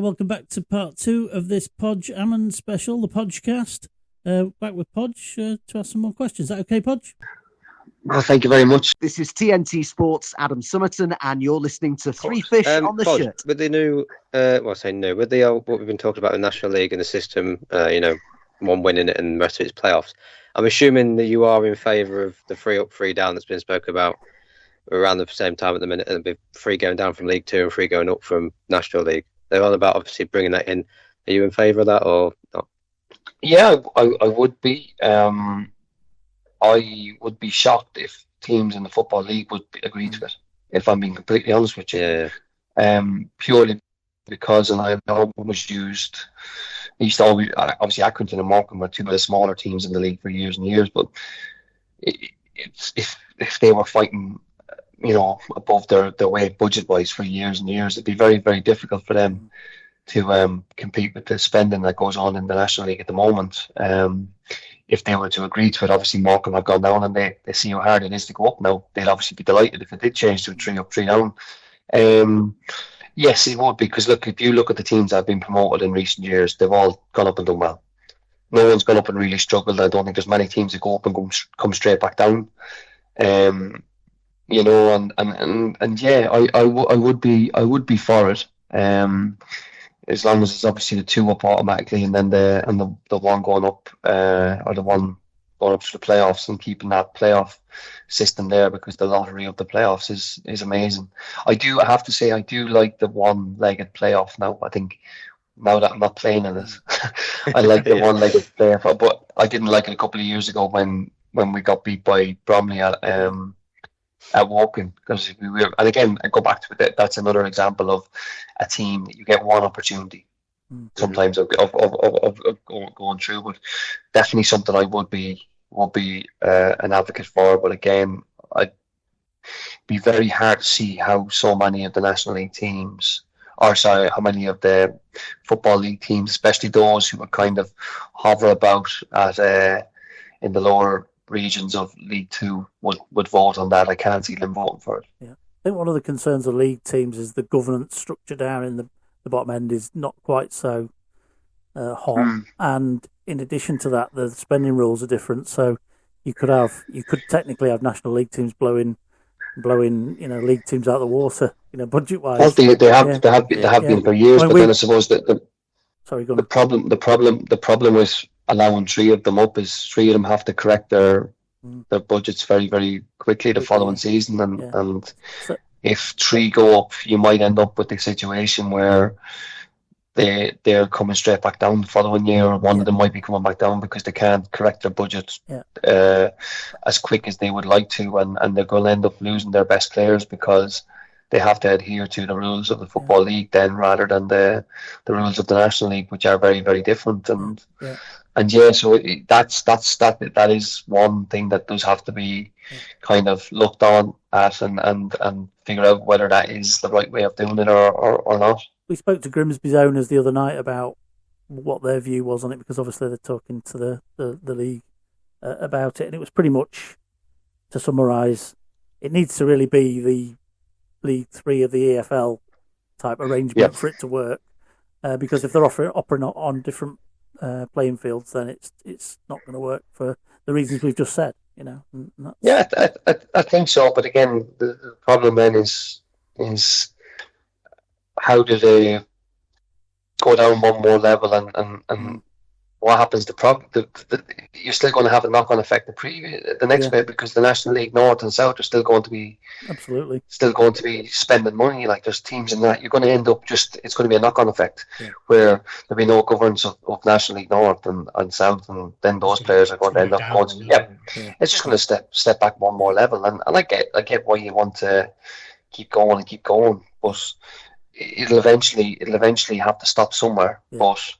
Welcome back to part 2 of this Padraig Amond special, the Podgecast. Back with Podge to ask some more questions. Is that okay, Podge? Well, thank you very much. This is TNT Sports' Adam Summerton, and you're listening to Three Fish on the Podge, Shirt. with the new, with the what we've been talking about the National League and the system, one winning it and the rest of it's playoffs. I'm assuming that you are in favour of the 3 up, 3 down that's been spoken about around the same time at the minute, and 3 going down from League 2 and 3 going up from National League. They're on about obviously bringing that in. Are you in favour of that or not? Yeah, I would be. I would be shocked if teams in the Football League would agree to it, if I'm being completely honest with you. Yeah. Purely because, and I know it was used, it used to always, obviously Accrington and Morecambe were 2 of the smaller teams in the league for years and years, but if they were fighting, above their weight budget-wise for years and years, it'd be very, very difficult for them to compete with the spending that goes on in the National League at the moment. If they were to agree to it, obviously Morecambe have gone down and they see how hard it is to go up now. They'd obviously be delighted if it did change to a 3 up, 3 down. Yes, it would, because look, if you look at the teams that have been promoted in recent years, they've all gone up and done well. No one's gone up and really struggled. I don't think there's many teams that go up and come straight back down. I would be for it. As long as it's obviously the 2 up automatically, and then the one going up, or the one going up to the playoffs, and keeping that playoff system there, because the lottery of the playoffs is amazing. I have to say I do like the one-legged playoff now. I think now that I'm not playing in it, I like the one-legged playoff. But I didn't like it a couple of years ago when we got beat by Bromley at Woking, because and again, I go back to it. That's another example of a team that you get one opportunity sometimes of going through. But definitely something I would be an advocate for. But again, I'd be very hard to see how so many of the National League teams, how many of the Football League teams, especially those who would kind of hover about in the lower regions of League 2 would vote on that. I can't see them voting for it. Yeah, I think one of the concerns of league teams is the governance structure down in the bottom end is not quite so hot, and in addition to that, the spending rules are different. So you could technically have National League teams blowing league teams out of the water, budget wise. Well, they have been for years, but then I suppose that the problem with allowing 3 of them up is 3 of them have to correct their budgets very, very quickly the following season, and if 3 go up, you might end up with the situation where they're coming straight back down the following year, or one of them might be coming back down because they can't correct their budget as quick as they would like to, and they're going to end up losing their best players because they have to adhere to the rules of the Football League then, rather than the rules of the National League, which are very, very different. So that is one thing that does have to be kind of looked on at and figure out whether that is the right way of doing it or not. We spoke to Grimsby's owners the other night about what their view was on it, because obviously they're talking to the league about it, and it was pretty much, to summarise, it needs to really be the League 3 of the EFL type arrangement for it to work, because if they're operating on different playing fields, then it's not going to work for the reasons we've just said. I think so. But again, the problem then is how do they go down one more level, and what happens? You're still going to have a knock-on effect the next bit, because the National League North and South are still going to be spending money. Like, there's teams in that you're going to end up it's going to be a knock-on effect where there'll be no governance of National League North and South, and then those players are going to end up going. It's just going to step back one more level, and I get why you want to keep going, but it'll eventually have to stop somewhere. But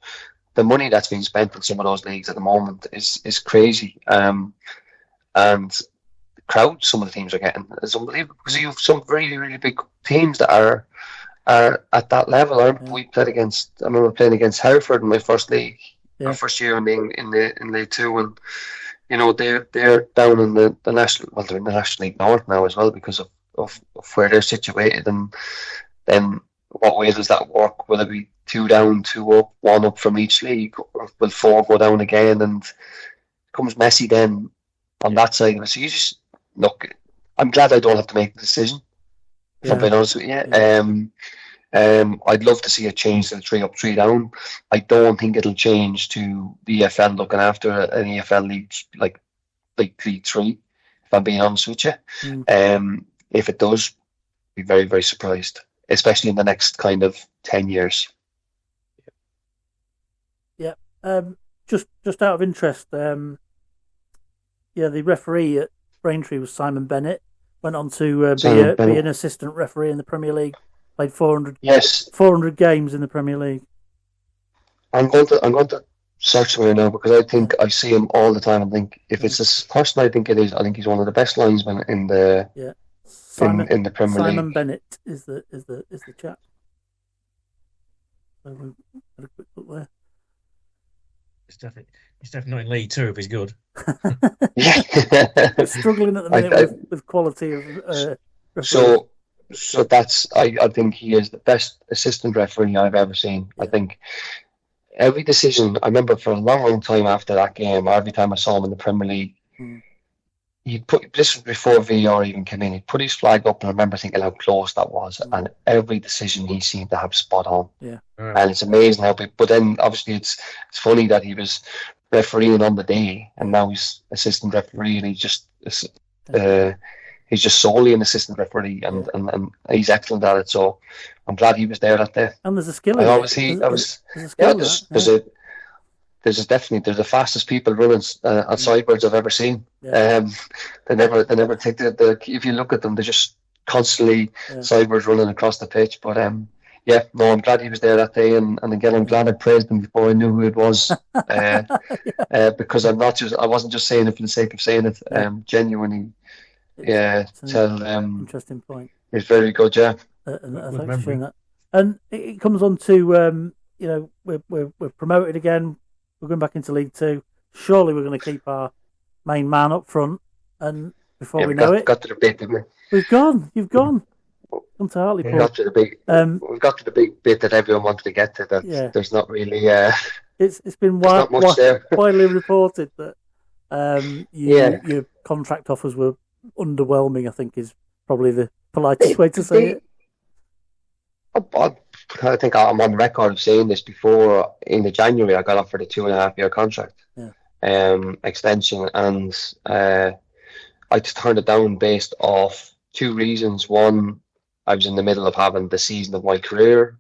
the money that's being spent in some of those leagues at the moment is crazy, and the crowd some of the teams are getting is unbelievable, because you have some really, really big teams that are at that level. I remember playing against Hereford in my first league, our first year in League 2, and they're down in the national. Well, they're in the National League North now as well, because of where they're situated, and then what way does that work? Will it be 2 down, 2 up, 1 up from each league, or will 4 go down again, and it becomes messy then on that side of it. So you just look. I'm glad I don't have to make the decision. If I'm being honest with you. I'd love to see a change to the 3 up, 3 down. I don't think it'll change to the EFL looking after an EFL league like League 3. If I'm being honest with you, if it does, I'd be very, very surprised, especially in the next kind of 10 years. Yeah. Just out of interest, the referee at Braintree was Simon Bennett. Went on to be an assistant referee in the Premier League. Played 400 games in the Premier League. I'm going to search for him now, because I think I see him all the time and think, if it's this person I think it is, I think he's one of the best linesmen in the in the Premier League. Simon Bennett is the chap. So we'll had a quick look there. He's definitely not in League 2 if he's good. We're struggling at the minute with quality of referees. So that's I think he is the best assistant referee I've ever seen. I think every decision, I remember for a long time after that game, every time I saw him in the Premier League, this was before VAR even came in, he'd put his flag up, and I remember thinking how close that was, and every decision he seemed to have spot on. And it's amazing how big, but then obviously it's funny that he was refereeing on the day, and now he's assistant referee, and he's just solely an assistant referee, and he's excellent at it. So I'm glad he was there that day. And there's a skill. There's the fastest people running at sideboards I've ever seen. They never take the if you look at them, they're just constantly sideboards running across the pitch. But I'm glad he was there that day, and again, I'm glad I praised him before I knew who it was, because I wasn't just saying it for the sake of saying it. Genuinely, interesting point. It's very good, and thanks for sharing that. And it comes on to we're promoted again. We're going back into League 2. Surely we're going to keep our main man up front, and before we know it, got to the bit, didn't we? We've gone. You've gone. Come to Hartlepool. We've got to the big bit that everyone wanted to get to. That there's not really. It's been widely reported that your contract offers were underwhelming, I think is probably the politest way to say it. I think I'm on record of saying this before. In the January, I got offered a 2.5-year contract extension, and I just turned it down based off 2 reasons. One, I was in the middle of having the season of my career,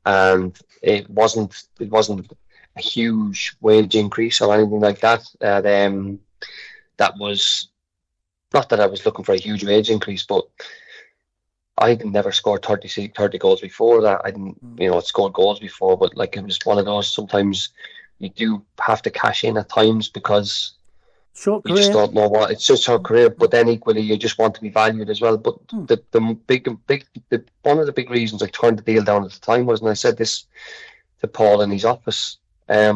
and it wasn't a huge wage increase or anything like that. That was not that I was looking for a huge wage increase, but I had never scored 30 goals before that. I didn't, scored goals before, but like it was one of those. Sometimes you do have to cash in at times because you just don't know what. It's just short career, but then equally you just want to be valued as well. But the one of the big reasons I turned the deal down at the time was, and I said this to Paul in his office, I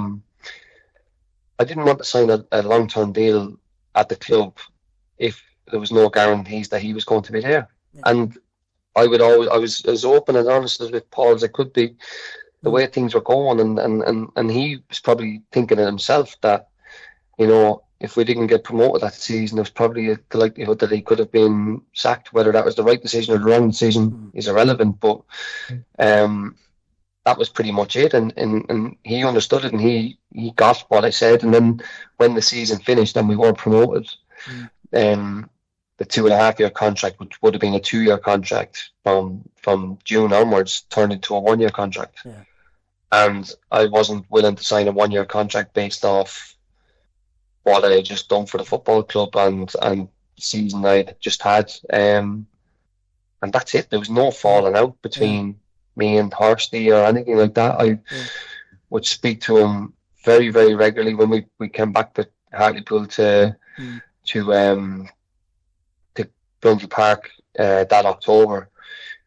didn't want to sign a long-term deal at the club if there was no guarantees that he was going to be there. And I was as open and honest as with Paul as I could be, the way things were going, and he was probably thinking of himself that, if we didn't get promoted that season, there was probably the likelihood that he could have been sacked. Whether that was the right decision or the wrong decision is irrelevant, but that was pretty much it, and he understood it, and he got what I said. And then when the season finished and we weren't promoted, the 2.5-year contract, which would have been a 2-year contract from June onwards, turned into a 1-year contract. And I wasn't willing to sign a 1-year contract based off what I had just done for the football club and the season I just had. And that's it. There was no falling out between me and Hursty or anything like that. I would speak to him very, very regularly when we came back to Hartlepool to Brunty Park that October.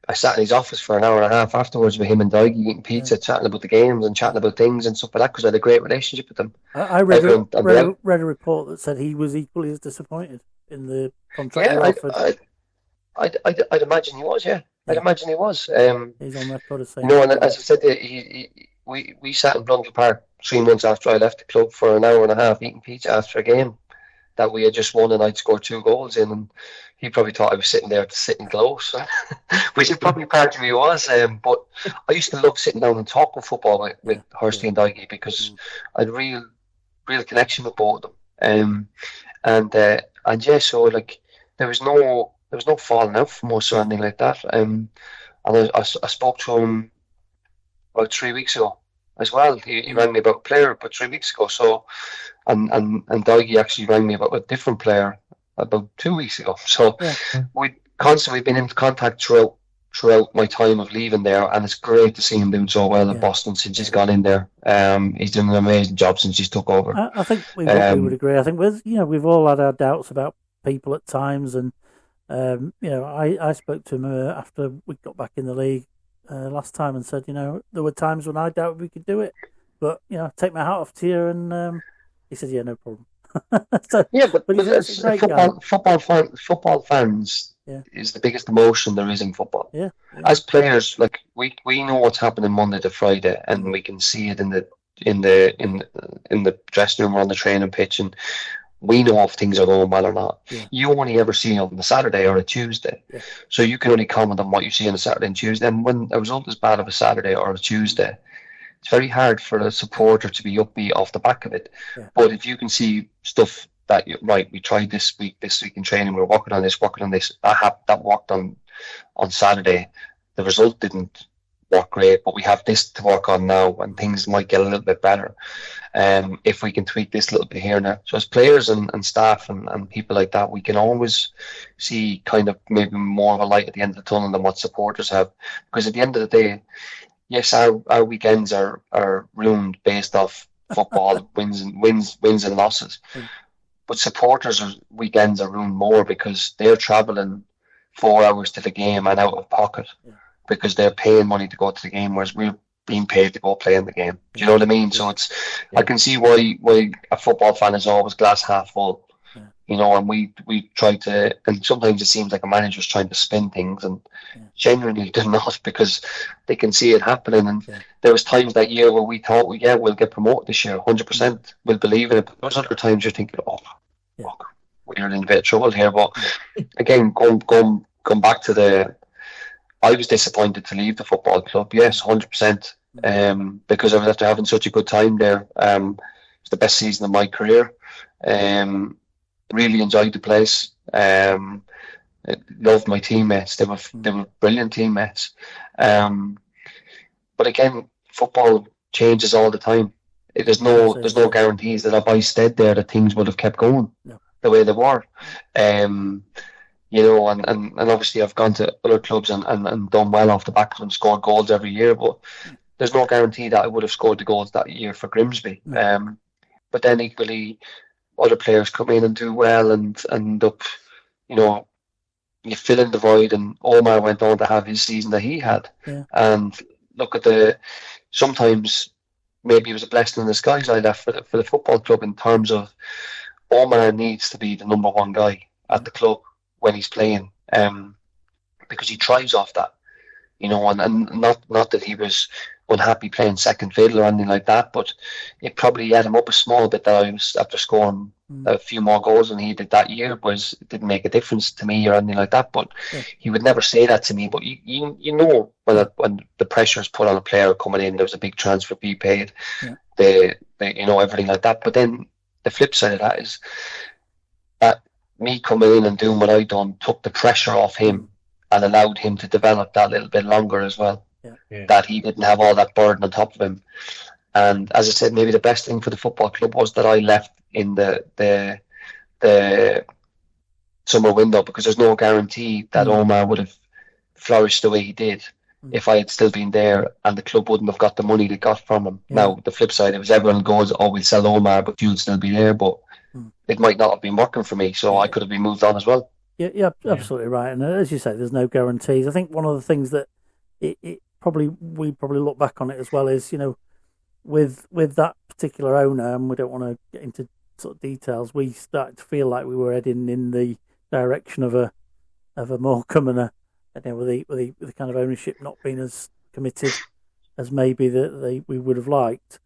I sat in his office for an hour and a half afterwards with him and Doig, eating pizza, chatting about the games and chatting about things and stuff like that, because I had a great relationship with him. I read a report that said he was equally as disappointed in the contract. I'd imagine he was. I'd imagine he was. He's on record as saying. And as I said, we sat in Blundell Park 3 months after I left the club for an hour and a half eating pizza after a game that we had just won, and I'd scored 2 goals in, and he probably thought I was sitting there to sit in close, which is probably part of me was. But I used to love sitting down and talking football with Hursty and Daigie because I had real connection with both of them. So like there was no falling out from us or anything like that. And I spoke to him about 3 weeks ago as well. He rang me about a player about 3 weeks ago. So, and Daigie actually rang me about a different player about 2 weeks ago. So we constantly been in contact throughout my time of leaving there, and it's great to see him doing so well at Boston since he's gone in there. He's doing an amazing job since he's took over. I think we would agree. I think we've all had our doubts about people at times, and I spoke to him after we got back in the league last time and said, there were times when I doubted we could do it, but take my hat off to you, and he said, yeah, no problem. But he's a great guy. Football fans is the biggest emotion there is in football. Yeah. As players, like we know what's happening Monday to Friday, and we can see it in the dressing room or on the training pitch, and we know if things are going well or not. Yeah. You only ever see it on a Saturday or a Tuesday, so you can only comment on what you see on a Saturday and Tuesday. And when a result is bad of a Saturday or a Tuesday, it's very hard for a supporter to be upbeat off the back of it. Yeah. But if you can see stuff that we tried this week in training, we're working on this, that worked on Saturday. The result didn't work great, but we have this to work on now, and things might get a little bit better. If we can tweak this a little bit here and there. So as players and staff and people like that, we can always see kind of maybe more of a light at the end of the tunnel than what supporters have. Because at the end of the day, yes, our weekends are ruined based off football wins and losses. But supporters' weekends are ruined more because they're travelling 4 hours to the game and out of pocket because they're paying money to go to the game, whereas we're being paid to go play in the game. Do you know what I mean? So I can see why a football fan is always glass half full. And we try to, and sometimes it seems like a manager's trying to spin things, and genuinely they're not, because they can see it happening. And there was times that year where we thought, we'll get promoted this year, 100%, we'll believe in it. But there's other times you're thinking, look, we're in a bit of trouble here. But again, going back to I was disappointed to leave the football club. Yes, 100%, because I was after having such a good time there. It's the best season of my career. Really enjoyed the place. Loved my teammates. They were brilliant teammates. But again, football changes all the time. There's no guarantees that if I stayed there that things would have kept going the way they were. And obviously I've gone to other clubs and done well off the back of them, scored goals every year, but there's no guarantee that I would have scored the goals that year for Grimsby. But then equally, other players come in and do well and end up, you fill in the void, and Omar went on to have his season that he had. And look at sometimes maybe it was a blessing in disguise I left for the football club, in terms of Omar needs to be the number one guy at the club when he's playing, because he thrives off that, and not that he was unhappy playing second fiddle or anything like that, but it probably had him up a small bit that I was after scoring a few more goals than he did that year. It didn't make a difference to me or anything like that, but he would never say that to me. But when the pressure is put on a player coming in, there was a big transfer fee paid, everything like that. But then the flip side of that is that me coming in and doing what I done took the pressure off him and allowed him to develop that little bit longer as well. That he didn't have all that burden on top of him. And as I said, maybe the best thing for the football club was that I left in the summer window, because there's no guarantee that Omar would have flourished the way he did if I had still been there, and the club wouldn't have got the money they got from him. Now, the flip side, it was everyone goes, we'll sell Omar, but you'll still be there. But it might not have been working for me, so I could have been moved on as well. Yeah, absolutely right. And as you say, there's no guarantees. I think one of the things that we probably look back on it as well is, with that particular owner, and we don't want to get into sort of details, we started to feel like we were heading in the direction of a Morecambe and with the kind of ownership not being as committed as maybe we would have liked,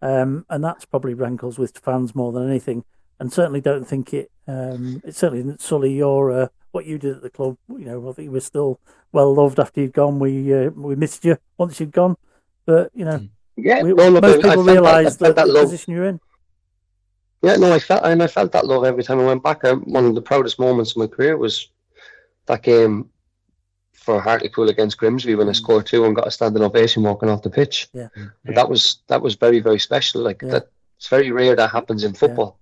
and that's probably rankles with fans more than anything. And certainly don't think it certainly didn't sully your what you did at the club. I think you were still well loved after you'd gone. We missed you once you'd gone, but most people realise the position you're in. Yeah, no, I felt that love every time I went back. One of the proudest moments of my career was that game for Hartlepool against Grimsby when I scored 2 and got a standing ovation walking off the pitch. Yeah, and that was very, very special. That it's very rare that happens in football.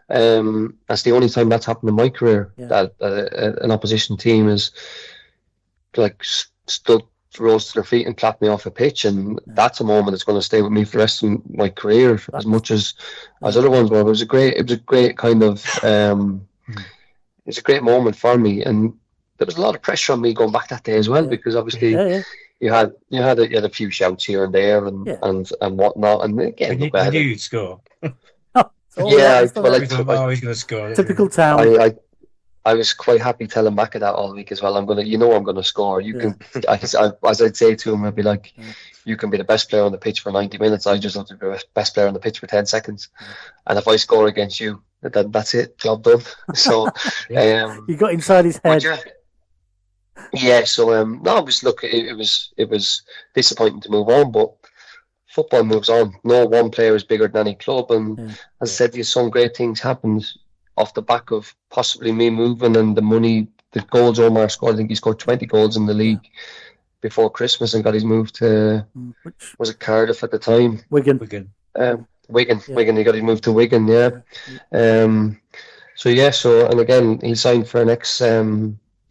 That's the only time that's happened in my career. That an opposition team is rose to their feet and clapped me off a pitch, and that's a moment that's going to stay with me for the rest of my career as much as other ones were. It was a great kind of it's a great moment for me, and there was a lot of pressure on me going back that day as well, because obviously you had a few shouts here and there and whatnot, and again I knew you'd score. He's going to score. Typical Town. I was quite happy telling Macca that all week as well. I'm going to score. You can, as I'd say to him, I'd be like, you can be the best player on the pitch for 90 minutes. I just have to be the best player on the pitch for 10 seconds. And if I score against you, then that's it, job done. So, you got inside his head. Yeah. So, no, it was disappointing to move on, but football moves on. No one player is bigger than any club, and as I said, some great things happened off the back of possibly me moving and the money, the goals Omar scored. I think he scored 20 goals in the league before Christmas and got his move to, was it Cardiff at the time? Wigan. Wigan. He got his move to Wigan, and again, he signed for an ex, he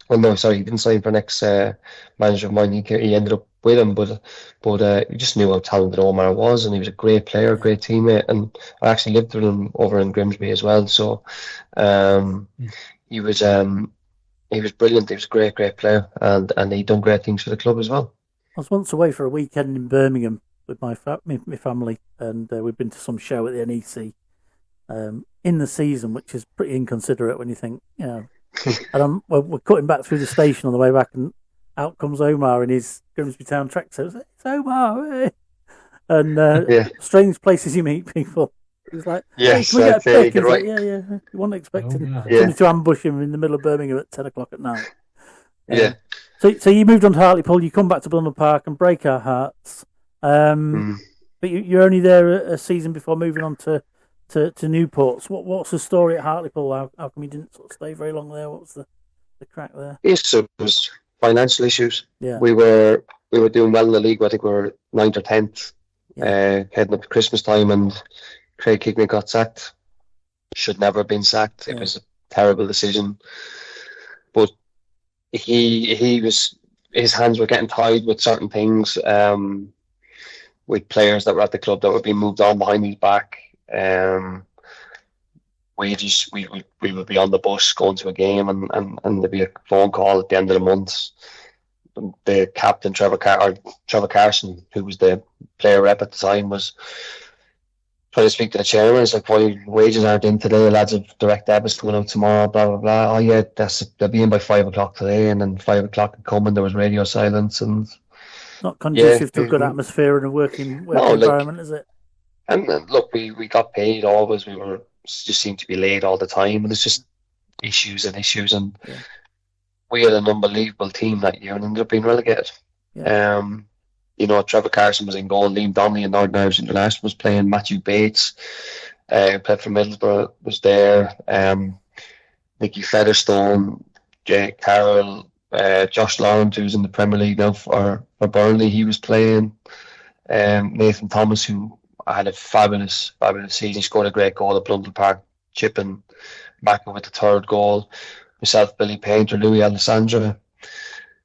didn't sign for an ex manager of mine. He ended up with him, but you just knew how talented Omar was, and he was a great player, great teammate, and I actually lived with him over in Grimsby as well. So he was brilliant. He was a great player, and he'd done great things for the club as well. I was once away for a weekend in Birmingham with my family, and we'd been to some show at the NEC in the season, which is pretty inconsiderate when you think, and we're cutting back through the station on the way back, and out comes Omar in his Grimsby Town tracksuit. It's Omar, and strange places you meet people. It was like, yes, can we get a pic? He's right. like, you weren't expecting somebody to ambush him in the middle of Birmingham at 10 o'clock at night. So you moved on to Hartlepool. You come back to Blundell Park and break our hearts. But you're only there a season before moving on to Newport. So what's the story at Hartlepool? How come you didn't sort of stay very long there? What was the crack there? Yes, it was financial issues. Yeah. We were doing well in the league. I think we were 9th or 10th, heading up to Christmas time, and Craig Kigney got sacked. Should never have been sacked. It was a terrible decision. But his hands were getting tied with certain things, with players that were at the club that were being moved on behind his back. Wages, we would be on the bus going to a game, and there'd be a phone call at the end of the month. The captain, Trevor Carson, who was the player rep at the time, was trying to speak to the chairman. It's like, why wages aren't in today? Lads have direct debits coming out tomorrow, blah blah blah. Oh yeah, they'll be in by 5 o'clock today, and then 5 o'clock had come and there was radio silence, and not conducive to a good atmosphere and a working environment, is it? And look, we got paid always. We were just seemed to be late all the time, and it's just issues, and we had an unbelievable team that year and ended up being relegated. Trevor Carson was in goal, Liam Donnelly in Northern Irish International was playing, Matthew Bates, played for Middlesbrough, was there, Nicky Featherstone, Jay Carroll, Josh Lawrence, who's in the Premier League now for Burnley, he was playing, Nathan Thomas, who had a fabulous season. He scored a great goal at Blundell Park, chipping Macca with the third goal. Myself, Billy Painter, Louis Alessandra.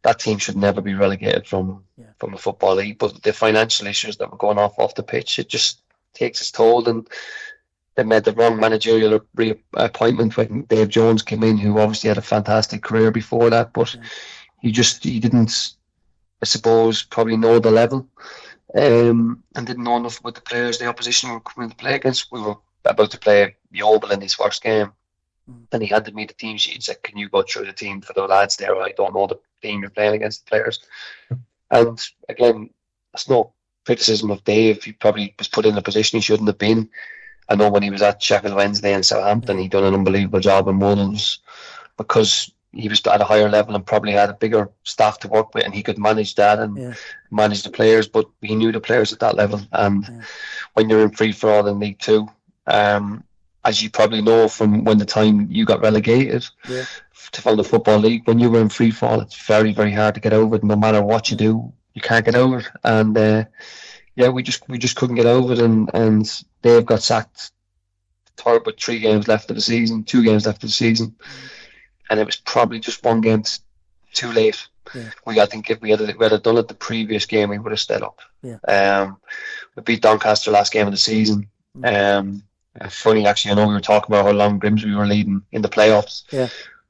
That team should never be relegated from the Football League, but the financial issues that were going off the pitch, it just takes its toll, and they made the wrong managerial appointment when Dave Jones came in, who obviously had a fantastic career before that, but he didn't, I suppose, probably know the level, and didn't know enough about the players the opposition were coming to play against. We were about to play Yeovil in his first game, And he handed me the team sheet and said, "Can you go through the team for the lads there? I don't know the team you're playing against, the players." And again, that's no criticism of Dave. He probably was put in a position he shouldn't have been. I know when he was at Sheffield Wednesday and Southampton, he done an unbelievable job in Wolves because he was at a higher level and probably had a bigger staff to work with, and he could manage that and manage the players. But he knew the players at that level. And when you're in free for all in League Two, as you probably know from when the time you got relegated from the Football League, when you were in free fall, it's very, very hard to get over it. No matter what you do, you can't get over it. And we just couldn't get over it. And Dave got sacked third with 3 games left of the season, 2 games left of the season, and it was probably just 1 game too late. I think if we had done it the previous game, we would have stayed up. We beat Doncaster last game of the season. Funny, actually, I know we were talking about how long Grimsby were leading in the playoffs,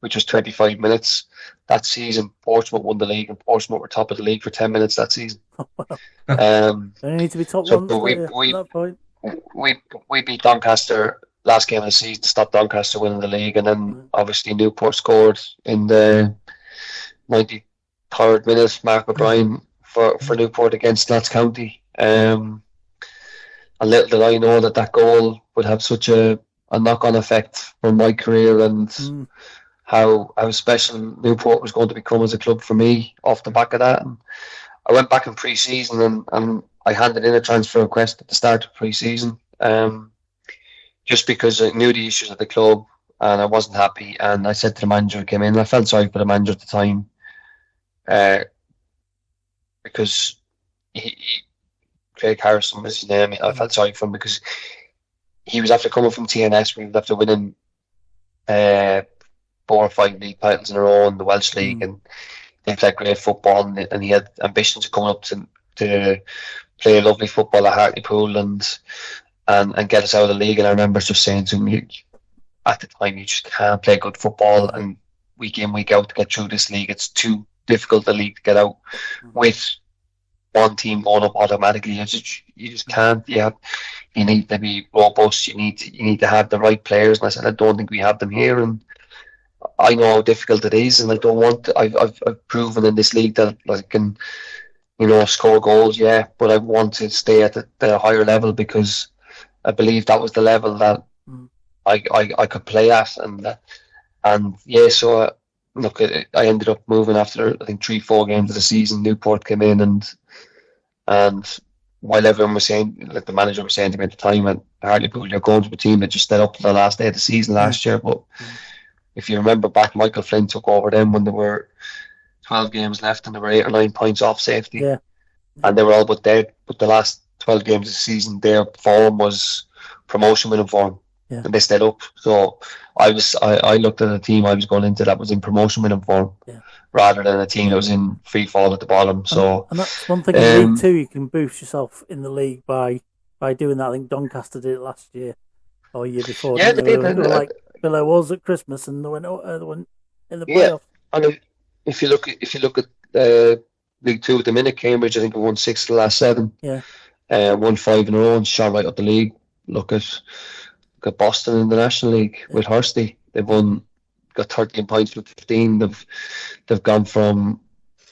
which was 25 minutes. That season, Portsmouth won the league, and Portsmouth were top of the league for 10 minutes that season. They need to be top one at that point. We beat Doncaster last game of the season to stop Doncaster winning the league, and then obviously Newport scored in the 93rd minute, Mark O'Brien for Newport against Notts County. And little did I know that goal would have such a knock-on effect for my career and how special Newport was going to become as a club for me off the back of that. And I went back in pre-season and I handed in a transfer request at the start of pre-season, just because I knew the issues at the club and I wasn't happy. And I said to the manager who came in, I felt sorry for the manager at the time, because Craig Harrison was his name. I felt sorry for him because he was after coming from TNS, where he was after winning 4 or 5 league titles in a row in the Welsh League, and they played great football, and he had ambitions of coming up to play lovely football at Hartlepool and get us out of the league. And I remember just saying to him, at the time, you just can't play good football and week in, week out to get through this league. It's too difficult a league to get out with one team going up automatically. You just can't. You need to be robust. You need to have the right players. And I said, I don't think we have them here, and I know how difficult it is, and I don't want to, I've proven in this league that I can, score goals, but I want to stay at the higher level because I believe that was the level that I could play at, so look, I ended up moving after I think 3-4 games of the season. Newport came in, and while everyone was saying, like the manager was saying to me at the time, at Hartlepool, you're going to a team that just stayed up to the last day of the season last year, but if you remember back, Michael Flynn took over them when there were 12 games left and there were 8 or 9 points off safety, and they were all but dead. But the last 12 games of the season, their form was promotion winning form, and they stayed up. So I looked at a team I was going into that was in promotion winning form, rather than a team that was in free fall at the bottom. And that's one thing in League Two, you can boost yourself in the league by doing that. I think Doncaster did it last year or year before. Yeah, they did. Like below us at Christmas, and they went in the playoff. And if you look at League Two at the minute, Cambridge I think have won 6 of the last 7. Won 5 in a row and shot right up the league. Look at Boston in the National League with Hursty. They've got 13 points from 15. They've gone from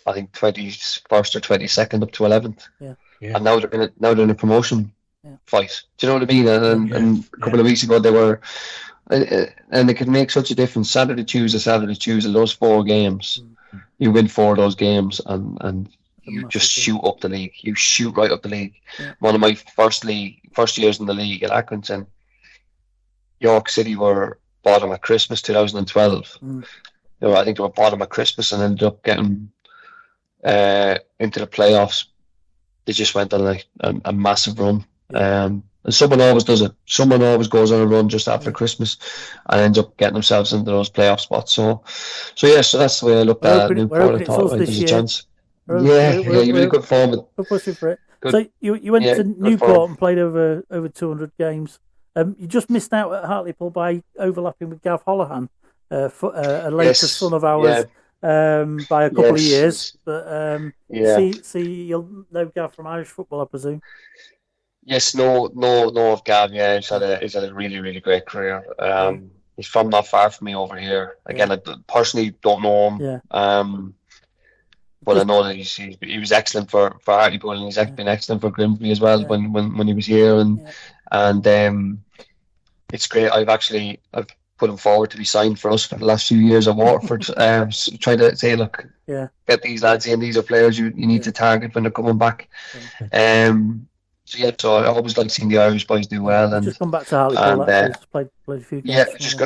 I think 21st or 22nd up to 11th. And now they're in a promotion fight. Do you know what I mean? And a couple of weeks ago they were. And it can make such a difference. Saturday, Tuesday, those 4 games, you win 4 of those games, and you just shoot up the league. You shoot right up the league. One of my first years in the league at Accrington, York City were bottom at Christmas 2012. I think they were bottom at Christmas and ended up getting into the playoffs. They just went on like a massive run. And someone always does it. Someone always goes on a run just after Christmas and ends up getting themselves into those playoff spots. So that's the way I looked at it. Newport, I thought there's a chance. You were in good form. We're pushing for it. So you went to Newport and played over 200 games. You just missed out at Hartlepool by overlapping with Gav Holohan, a later son of ours, by a couple of years. But see, you'll know Gav from Irish football, I presume. Yes, no of Gav. Yeah, he's had a really, really great career. He's from not far from me over here. Again, I personally don't know him. Yeah. But I know that he was excellent for Hartlepool, and he's been excellent for Grimsby as well when he was here. And it's great. I've put him forward to be signed for us for the last few years at Waterford. Trying to say, look, get these lads in. These are players you need to target when they're coming back. So I always like seeing the Irish boys do well. And just come back to Hartlepool. Played a few games.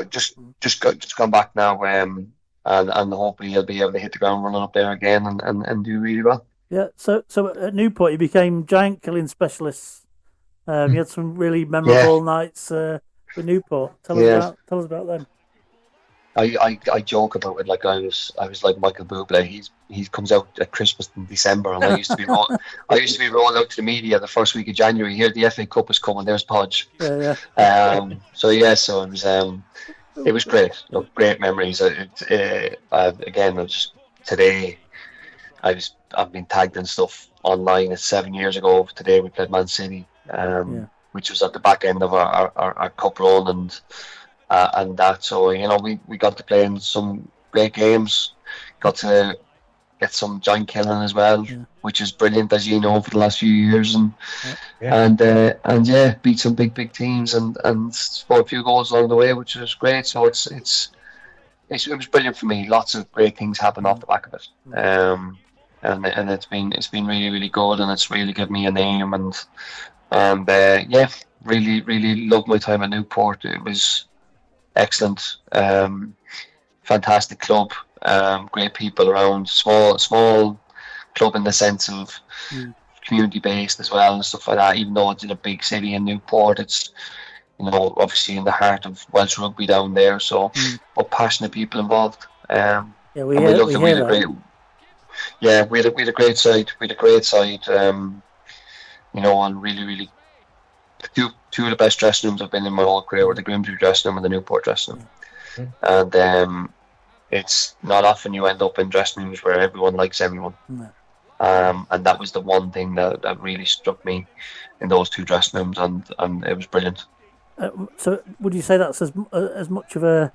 Just gone back now. And hopefully he'll be able to hit the ground running up there again and do really well. Yeah. So at Newport, you became giant killing specialists. You had some really memorable nights with Newport. Tell us about them. I joke about it like I was like Michael Bublé. He comes out at Christmas in December, and I used to be rolling out to the media the first week of January. Here the FA Cup is coming. There's Podge. So it was great. Look, great memories. Again, today I've been tagged in stuff online. It's 7 years ago today. We played Man City, which was at the back end of our cup run, and that. So we got to play in some great games. Got to get some giant killing as well, which is brilliant, as you know, for the last few years, and beat some big teams and scored a few goals along the way, which was great. So it was brilliant for me. Lots of great things happened off the back of it, and it's been really good, and it's really given me a name, and really loved my time at Newport. It was excellent, fantastic club. Great people around, small club in the sense of community based as well and stuff like that. Even though it's in a big city in Newport, it's obviously in the heart of Welsh rugby down there. So, but passionate people involved. We had a great side. And really two of the best dressing rooms I've been in my whole career were the Grimsby dressing room and the Newport dressing room. And it's not often you end up in dressing rooms where everyone likes everyone. And that was the one thing that really struck me in those two dressing rooms, and it was brilliant. So would you say that's as much of a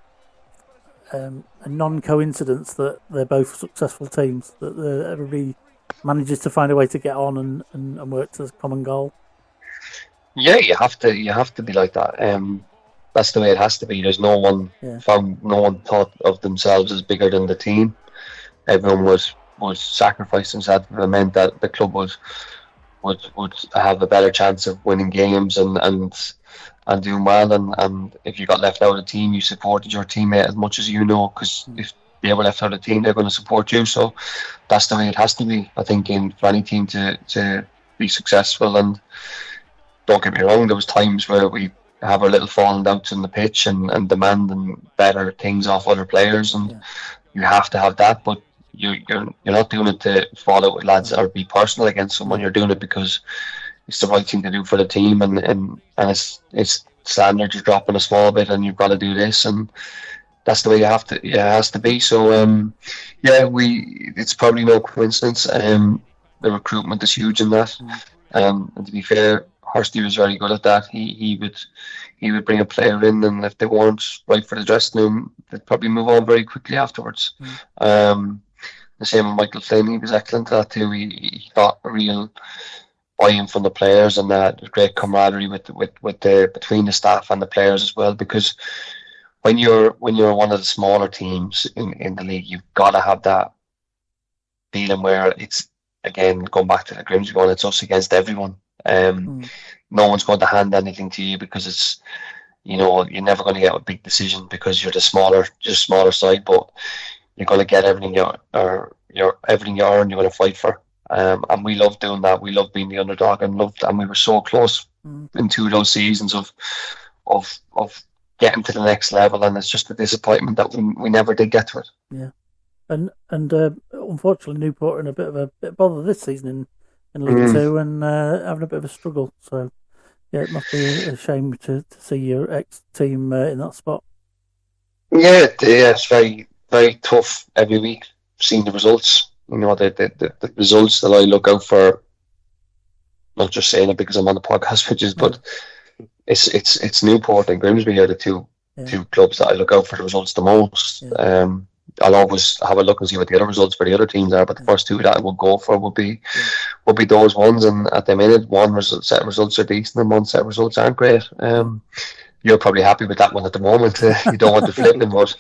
non-coincidence that they're both successful teams, that everybody manages to find a way to get on and work to the common goal? Yeah, you have to be like that. That's the way it has to be. There's no one thought of themselves as bigger than the team. Everyone was sacrificing themselves. It meant that the club would have a better chance of winning games and doing well. And if you got left out of the team, you supported your teammate as much as because if they were left out of the team, they're going to support you. So that's the way it has to be, I think, for any team to be successful. And don't get me wrong, there was times where we have our little falling outs in the pitch and demanding better things off other players, and you have to have that, but you're not doing it to fall out with lads or be personal against someone. You're doing it because it's the right thing to do for the team, and it's standards. You're dropping a small bit and you've got to do this, and that's the way it has to be. So it's probably no coincidence. The recruitment is huge in that, and to be fair, Hursty was very good at that. He would bring a player in, and if they weren't right for the dressing room, they'd probably move on very quickly afterwards. The same with Michael Flynn. He was excellent at that too. He got a real buy-in from the players, and that great camaraderie with between the staff and the players as well. Because when you're one of the smaller teams in the league, you've got to have that feeling where it's, again, going back to the Grimsby one, it's us against everyone. No one's going to hand anything to you because it's, you're never going to get a big decision because you're the smaller side, but you're going to get everything you earn, you're going to fight for. And we love doing that. We love being the underdog, and we were so close in two of those seasons of getting to the next level, and it's just a disappointment that we never did get to it. Yeah, and unfortunately Newport are in a bit of bother this season in League Two, and having a bit of a struggle. So yeah, it must be a shame to see your ex-team in that spot. Yeah, it's very, very tough every week seeing the results. The results that I look out for, not just saying it because I'm on the podcast, but it's Newport and Grimsby are the two two clubs that I look out for the results the most. Yeah. I'll always have a look and see what the other results for the other teams are, but the first two that I would go for would be those ones. And at the minute, set of results are decent and one set of results aren't great. You're probably happy with that one at the moment. You don't want to flip them, but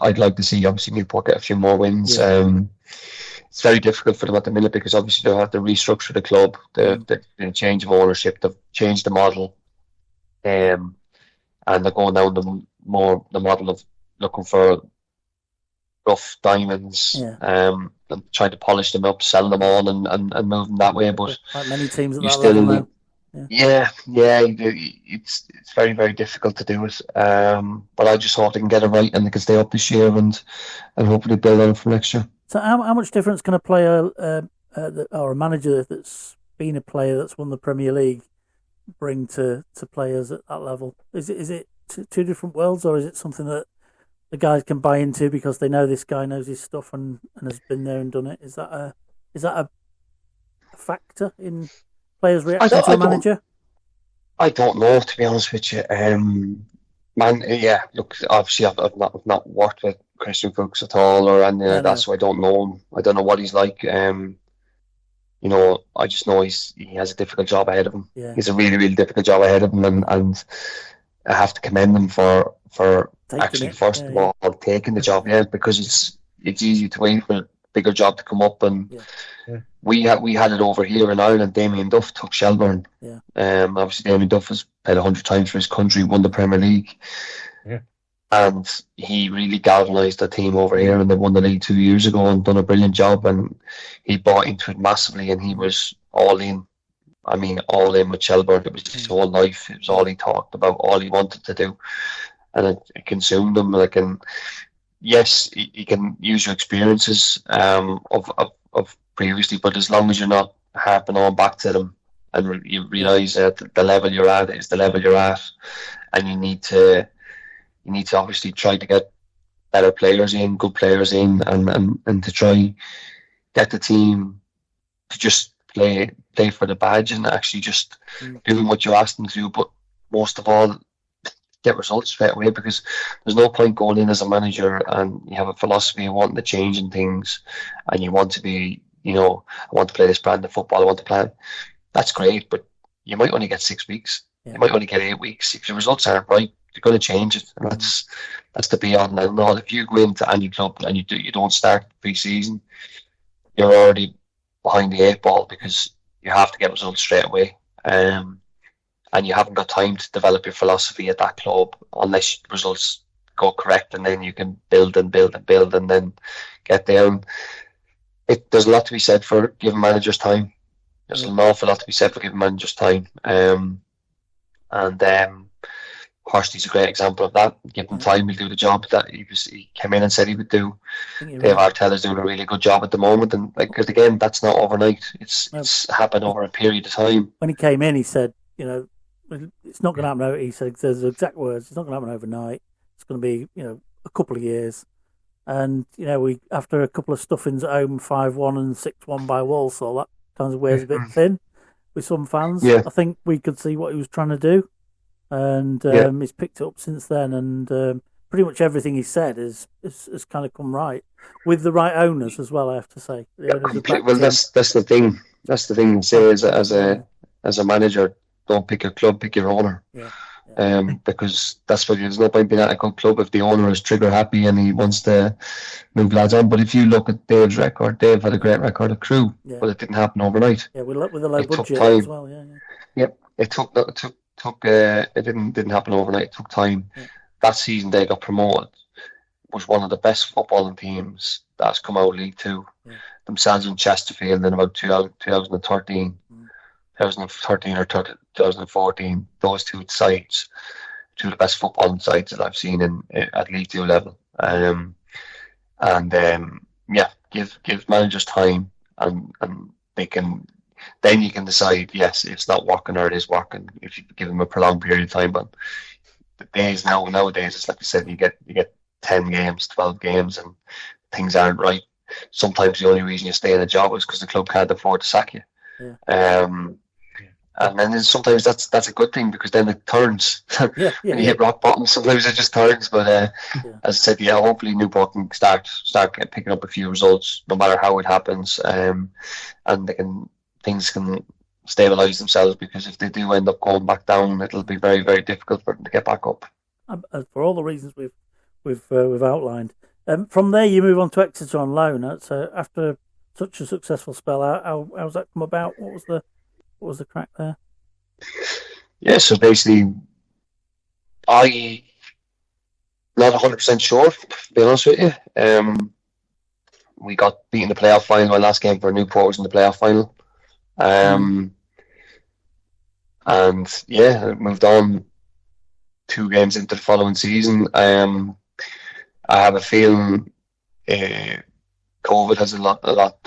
I'd like to see obviously Newport get a few more wins. It's very difficult for them at the minute because obviously they'll have to restructure the club, the change of ownership, they've changed the model, and they're going down the model of looking for rough diamonds, and trying to polish them up, sell them on, and move them that way. But like many teams at that level now. It's very, very difficult to do it. But I just hope they can get it right and they can stay up this year and hopefully build on it for next year. So how much difference can a player or a manager that's been a player that's won the Premier League bring to players at that level? Is it two different worlds, or is it something that the guys can buy into because they know this guy knows his stuff and has been there and done it? Is that a factor in players reacting to a manager? I don't know, to be honest with you. Look, obviously I've not worked with Christian Fuchs at all or anything like that, so I don't know him. I don't know what he's like. I just know he has a difficult job ahead of him. Yeah. He's a really, really difficult job ahead of him, and I have to commend him for actually first of all taking the job, because it's easy to wait for a bigger job to come up, and we had it over here in Ireland. Damien Duff took Shelbourne. Obviously Damien Duff has played 100 times for his country, won the Premier League, and he really galvanised the team over here, and they won the league 2 years ago and done a brilliant job, and he bought into it massively, and he was all in. I mean, all in with Shelbourne. It was his whole life. It was all he talked about, all he wanted to do, and it consumed him. And yes, he can use your experiences of previously, but as long as you're not harping on back to them, and you realise that the level you're at is the level you're at, and you need to obviously try to get better players in, good players in, and to try get the team to just play for the badge and actually just doing what you ask them to do, but most of all get results straight away, because there's no point going in as a manager and you have a philosophy of wanting to change in things, and you want to be, I want to play this brand of football, I want to play. That's great, but you might only get 6 weeks. You might only get 8 weeks. If your results aren't right, you're going to change it, and that's the be on and all. If you go into any club and you don't start pre-season, you're already behind the 8 ball, because you have to get results straight away, and you haven't got time to develop your philosophy at that club unless results go correct, and then you can build and build and build and then get there. And there's a lot to be said for giving managers time. There's an awful lot to be said for giving managers time, Horsley's a great example of that. Give him time, he'll do the job that he came in and said he would do. Dave Artella's doing a really good job at the moment, and again, that's not overnight. It's happened over a period of time. When he came in, he said, it's not going to happen. He said, there's the exact words, it's not going to happen overnight. It's going to be, a couple of years. And, we after a couple of stuffings at home, 5-1 and 6-1 by Walsall, that kind of wears a bit thin with some fans. I think we could see what he was trying to do. And he's picked it up since then, and pretty much everything he said has kind of come right, with the right owners as well, I have to say. Well, that's the thing. That's the thing. Say as a manager, don't pick your club, pick your owner. Because that's what there's no point being at a good club if the owner is trigger happy and he wants to move lads on. But if you look at Dave's record, Dave had a great record of Crew, but it didn't happen overnight. With a low budget as well. It didn't happen overnight. It took time. That season they got promoted, was one of the best footballing teams that's come out of League Two. Themselves in Chesterfield in about 2013 or 2014. Those two sides, two of the best footballing sides that I've seen at League Two level. Give managers time, and they can. Then you can decide, yes, it's not working or it is working, if you give them a prolonged period of time. But the days nowadays, it's like I said, you get 10 games, 12 games, and things aren't right. Sometimes the only reason you stay in a job is because the club can't afford to sack you. And then sometimes that's a good thing, because then it turns. When you hit rock bottom, sometimes it just turns. But as I said, hopefully Newport can start picking up a few results, no matter how it happens, and things can stabilise themselves, because if they do end up going back down, it'll be very, very difficult for them to get back up. For all the reasons we've outlined. From there, you move on to Exeter on loan. So after such a successful spell, how's that come about? What was the crack there? Yeah, so basically, I not 100% sure, to be honest with you. We got beaten in the playoff final. My last game for Newport was in the playoff final. And I moved on 2 games into the following season. I have a feeling COVID has a lot.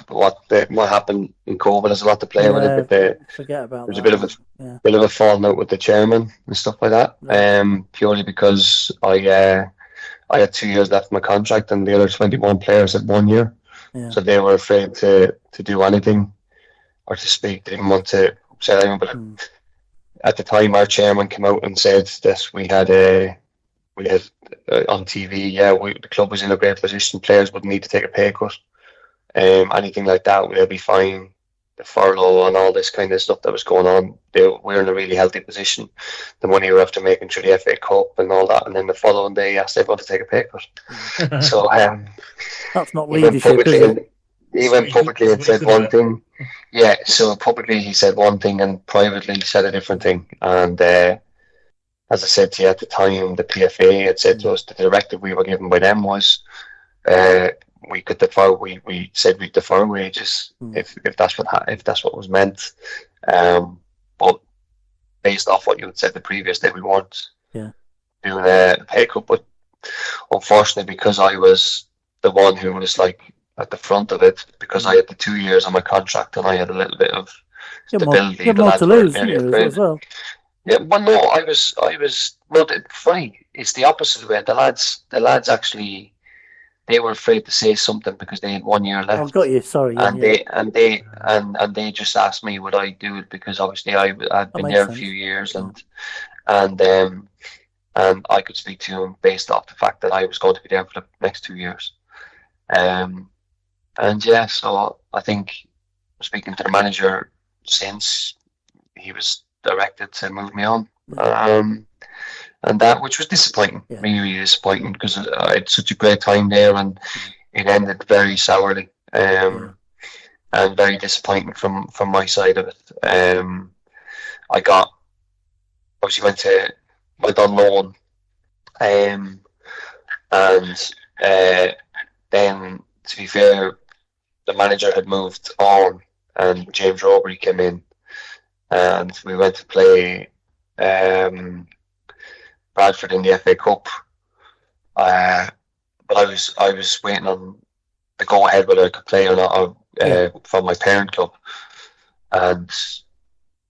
What happened in COVID has a lot to play with it. But forget about there's that. a bit of a falling out with the chairman and stuff like that. Purely because I had 2 years left in my contract, and the other 21 players had 1 year, so they were afraid to do anything or to speak. They didn't want to upset anyone. But at the time, our chairman came out and said that we had on TV, the club was in a great position. Players wouldn't need to take a pay cut. Anything like that, they'll be fine. The furlough and all this kind of stuff that was going on, we're in a really healthy position. The money we were after making through the FA Cup and all that, and then the following day, he asked everyone to take a pay cut. So that's not leadership, is it? He went publicly and said one thing. Yeah, so publicly he said one thing, and privately he said a different thing. And as I said to you at the time, the PFA had said to us, the directive we were given by them was we could defer. We said we'd defer wages if that's what was meant. But based off what you had said the previous day, we weren't doing a pay cut. But unfortunately, because I was the one who was like at the front of it, because I had the 2 years on my contract and I had a little bit of stability. You had more to lose, as well. Yeah, well, no, I was. No, funny. It's the opposite way. The lads actually, they were afraid to say something because they had 1 year left. I've got you. Sorry. And they just asked me would I do it, because obviously I'd been there a few years, and I could speak to him based off the fact that I was going to be there for the next 2 years. So I think speaking to the manager since, he was directed to move me on, and that, which was disappointing, really disappointing, because I had such a great time there, and it ended very sourly, and very disappointing from my side of it. I went on loan, and then, to be fair, the manager had moved on, and James Robury came in, and we went to play Bradford in the FA Cup. But I was waiting on the go ahead whether I could play or not from my parent club, and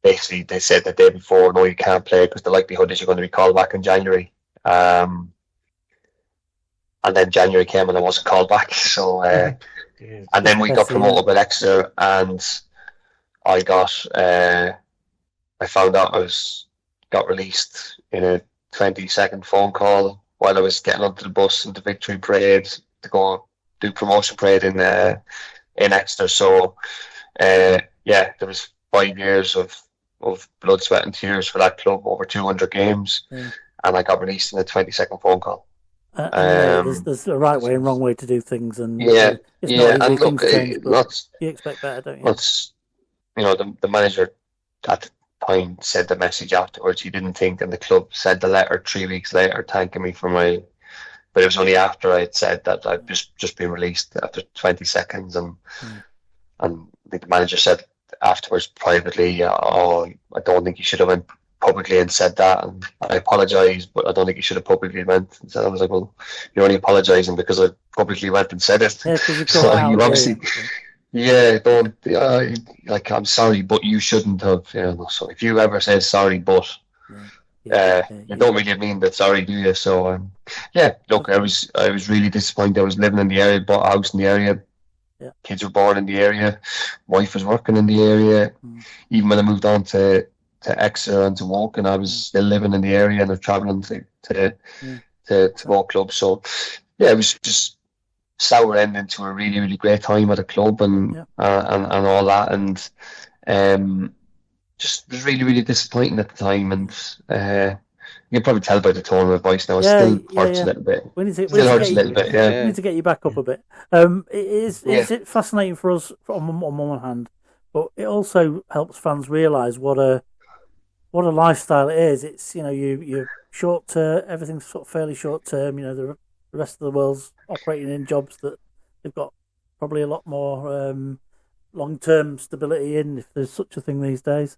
basically they said the day before, no, you can't play because the likelihood is you're going to be called back in January. And then January came and I wasn't called back. So and then we got promoted with Exeter, and I found out I got released in a 20-second phone call while I was getting onto the bus into Victory Parade to go do promotion parade in Exeter. So there was 5 years of blood, sweat and tears for that club, over 200 games, and I got released in a 20-second phone call. There's a right way and wrong way to do things, and and look, you expect better, don't you? The manager at the time said the message afterwards. He didn't think, and the club sent the letter 3 weeks later thanking me for but it was only after I had said that I'd just been released after 20 seconds, and I think the manager said afterwards privately, I don't think you should have went publicly and said that, and I apologise, but I don't think you should have publicly went and said. I was like, well, you're only apologising because I publicly went and said it. Yeah, so you obviously, I'm sorry, but you shouldn't have. So if you ever say sorry, but you don't really mean that sorry, do you? So look, I was really disappointed. I was living in the area, bought a house in the area. Kids were born in the area. Wife was working in the area. Even when I moved on to Exeter and to Woking, I was still living in the area and I was travelling to both clubs. So yeah, it was just sour ending to a really, really great time at the club and all that, and just was really, really disappointing at the time. And you can probably tell by the tone of my voice now. It still hurts a little bit. We need to get you back up a bit. It's fascinating for us on one hand, but it also helps fans realise what a lifestyle it is. It's you're short term, everything's sort of fairly short term. The rest of the world's operating in jobs that they've got probably a lot more long term stability in, if there's such a thing these days.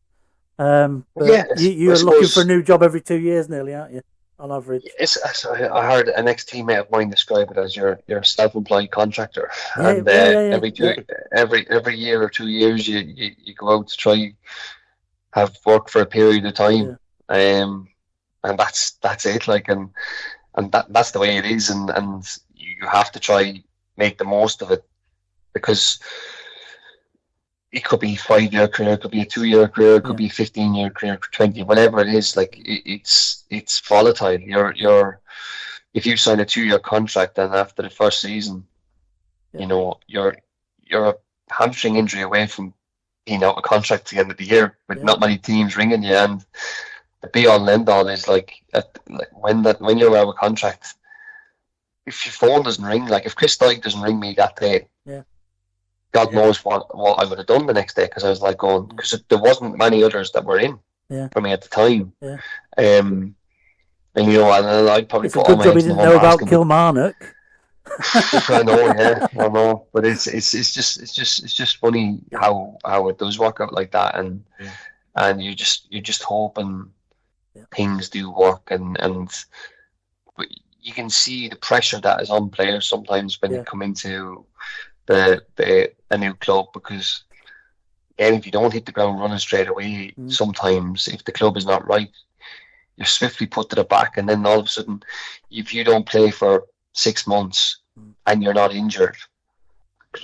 You're looking for a new job every 2 years, nearly, aren't you? On average. I heard an ex-teammate of mine describe it as you're a self-employed contractor, every year or 2 years you go out to try have work for a period of time, and that's it. Like and that's the way it is, and you have to try make the most of it, because it could be a 5-year career, it could be a 2-year career, it could be a 15-year career, 20, whatever it is. Like it's volatile. You're if you sign a 2-year contract, and after the first season, you're a hamstring injury away from being out of contract at the end of the year, with not many teams ringing you. And the be all and end all is when you're out of contract, if your phone doesn't ring, like if Chris Dyke doesn't ring me that day, God knows what I would have done the next day, because I was like going, because there wasn't many others that were in for me at the time. And I'd probably put all my eggs in the whole basket. It's a good job he didn't know about Kilmarnock. I know, but it's just funny how it does work out like that, and you just hoping things do work, but you can see the pressure that is on players sometimes when they come into a new club, because again, if you don't hit the ground running straight away, sometimes if the club is not right, you're swiftly put to the back, and then all of a sudden, if you don't play for 6 months and you're not injured,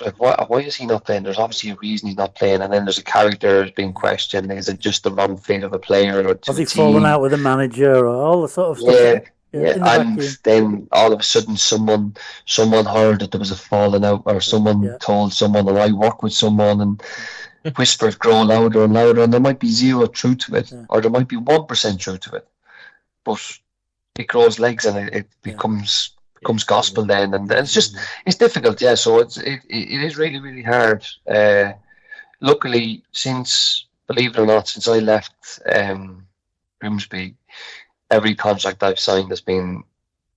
like why is he not playing? There's obviously a reason he's not playing, and then there's a character being questioned. Is it just the wrong fit of a player, or has he fallen out with a manager, or all the sort of stuff? And then all of a sudden someone heard that there was a falling out, or someone told someone, and I work with someone, and whispers grow louder and louder, and there might be zero truth to it, or there might be 1% truth to it, but it grows legs, and it becomes gospel then, and it's difficult. So it is really, really hard. Luckily, believe it or not, since I left Grimsby, every contract I've signed has been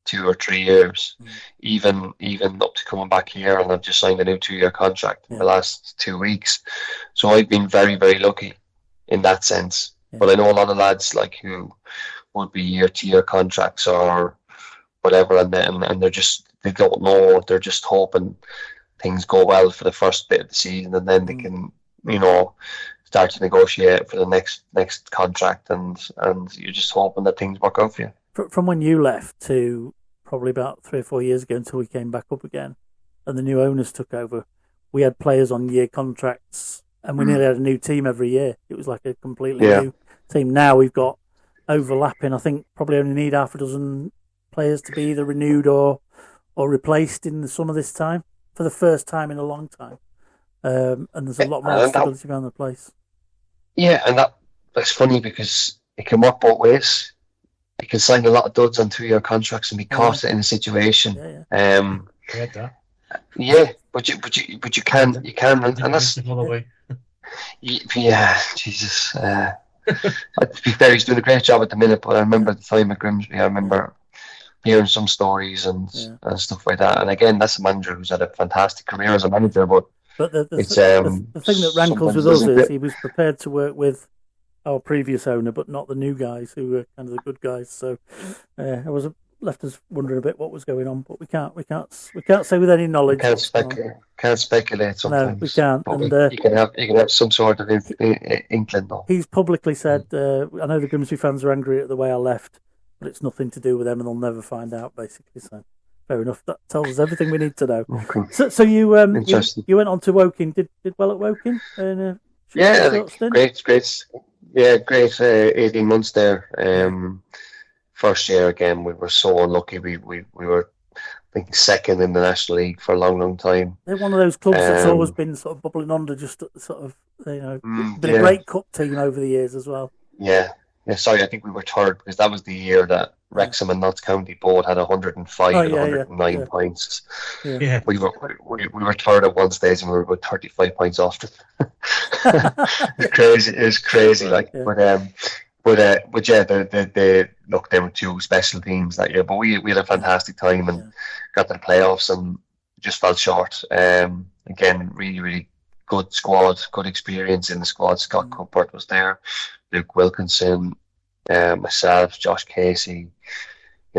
2 or 3 years, even up to coming back here, and I've just signed a new 2-year contract in the last 2 weeks. So I've been very, very lucky in that sense. But I know a lot of lads who would be year-to-year contracts or whatever, and they don't know. They're just hoping things go well for the first bit of the season, and then they can, start to negotiate for the next contract, and you're just hoping that things work out for you. From when you left to probably about 3 or 4 years ago, until we came back up again and the new owners took over, we had players on year contracts, and we nearly had a new team every year. It was like a completely new team. Now we've got overlapping. I think probably only need half a dozen players to be either renewed or replaced in the summer this time, for the first time in a long time. And there's a lot more stability around the place. Yeah, and that's funny, because it can work both ways. You can sign a lot of duds on 2-year contracts and be caught in a situation. But you can, and that's Jesus. To be fair, he's doing a great job at the minute. But I remember the time at Grimsby. I remember hearing some stories and stuff like that. And again, that's a manager who's had a fantastic career as a manager, but the thing that rankles with us is he was prepared to work with our previous owner, but not the new guys who were kind of the good guys. So I was left us wondering a bit what was going on, but we can't say with any knowledge. Can't speculate sometimes. No, we can't. And you can have some sort of inkling though. He's publicly said, I know the Grimsby fans are angry at the way I left, but it's nothing to do with them, and they'll never find out. Basically, so. Fair enough. That tells us everything we need to know. Okay. So you you went on to Woking. Did well at Woking? Great. Yeah, great 18 months there. First year again, we were so unlucky. We were, I think, second in the National League for a long, long time. They're one of those clubs that's always been sort of bubbling under, just sort of, been a great cup team over the years as well. Yeah. Sorry, I think we were third because that was the year that Wrexham and Notts County both had 105 and 109 points. Yeah. We were third at one stage and we were about 35 points off them. It was crazy. But yeah, they look, they were two special teams that year. But we had a fantastic time and got to the playoffs and just fell short. Again, really, really good squad, good experience in the squad. Scott Cuthbert was there, Luke Wilkinson, myself, Josh Casey,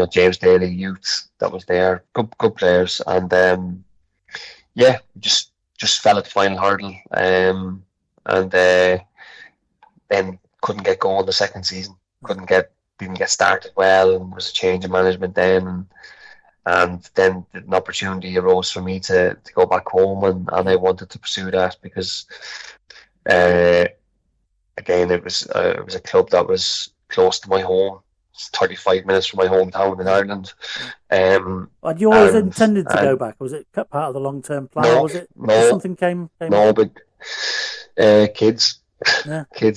James Daly, youth that was there, good players, and just fell at the final hurdle, and then couldn't get going the second season. Didn't get started well, and there was a change of management then, and then an opportunity arose for me to go back home, and I wanted to pursue that because again it was a club that was close to my home. It's 35 minutes from my hometown in Ireland. Had you always intended to go back? Was it part of the long-term plan? No, or was it something came no, up? but kids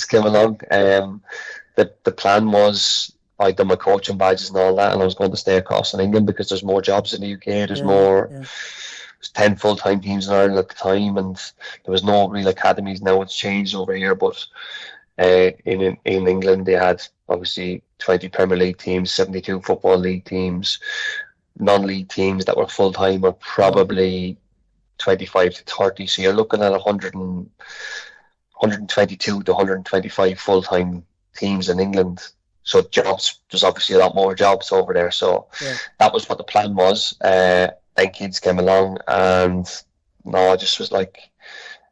came along. The plan was I'd done my coaching badges and all that, and I was going to stay across in England because there's more jobs in the UK. There's more. There's 10 full-time teams in Ireland at the time, and there was no real academies. Now it's changed over here, but in England they had obviously 20 Premier League teams, 72 Football League teams, non-league teams that were full-time were probably 25 to 30. So you're looking at 122 to 125 full-time teams in England. So jobs, there's obviously a lot more jobs over there. So that was what the plan was. Then kids came along, and I just was like,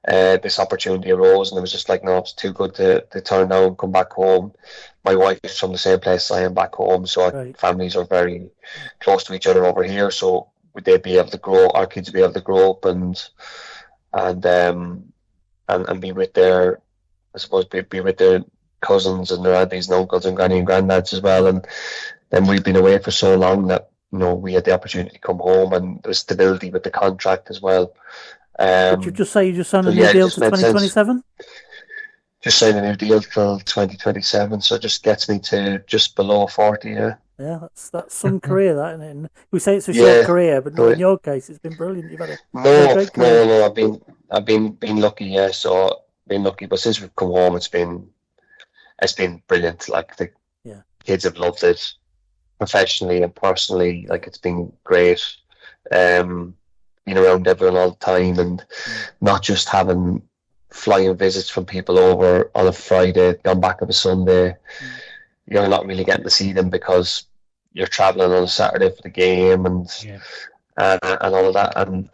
this opportunity arose, and it was just like, no, it's too good to turn down and come back home. My wife is from the same place I am back home, so our families are very close to each other over here. So would they be able to grow? Our kids would be able to grow up and be with their, I suppose, be with their cousins and their aunties and uncles and granny and granddads as well. And then we've been away for so long that we had the opportunity to come home, and there was stability with the contract as well. Did you just say you just signed a new deal to 2027? Just signed a new deal till 2027, so it just gets me to just below 40. Yeah, that's some career, that, isn't it? And we say it's a short career, but in your case, it's been brilliant. You've had a great career. No. I've been lucky. Yeah, so been lucky. But since we've come home, it's been brilliant. Like the kids have loved it, professionally and personally. Like it's been great. Being around everyone all the time, and not just having flying visits from people over on a Friday, gone back on a Sunday. You're not really getting to see them because you're travelling on a Saturday for the game and all of that. And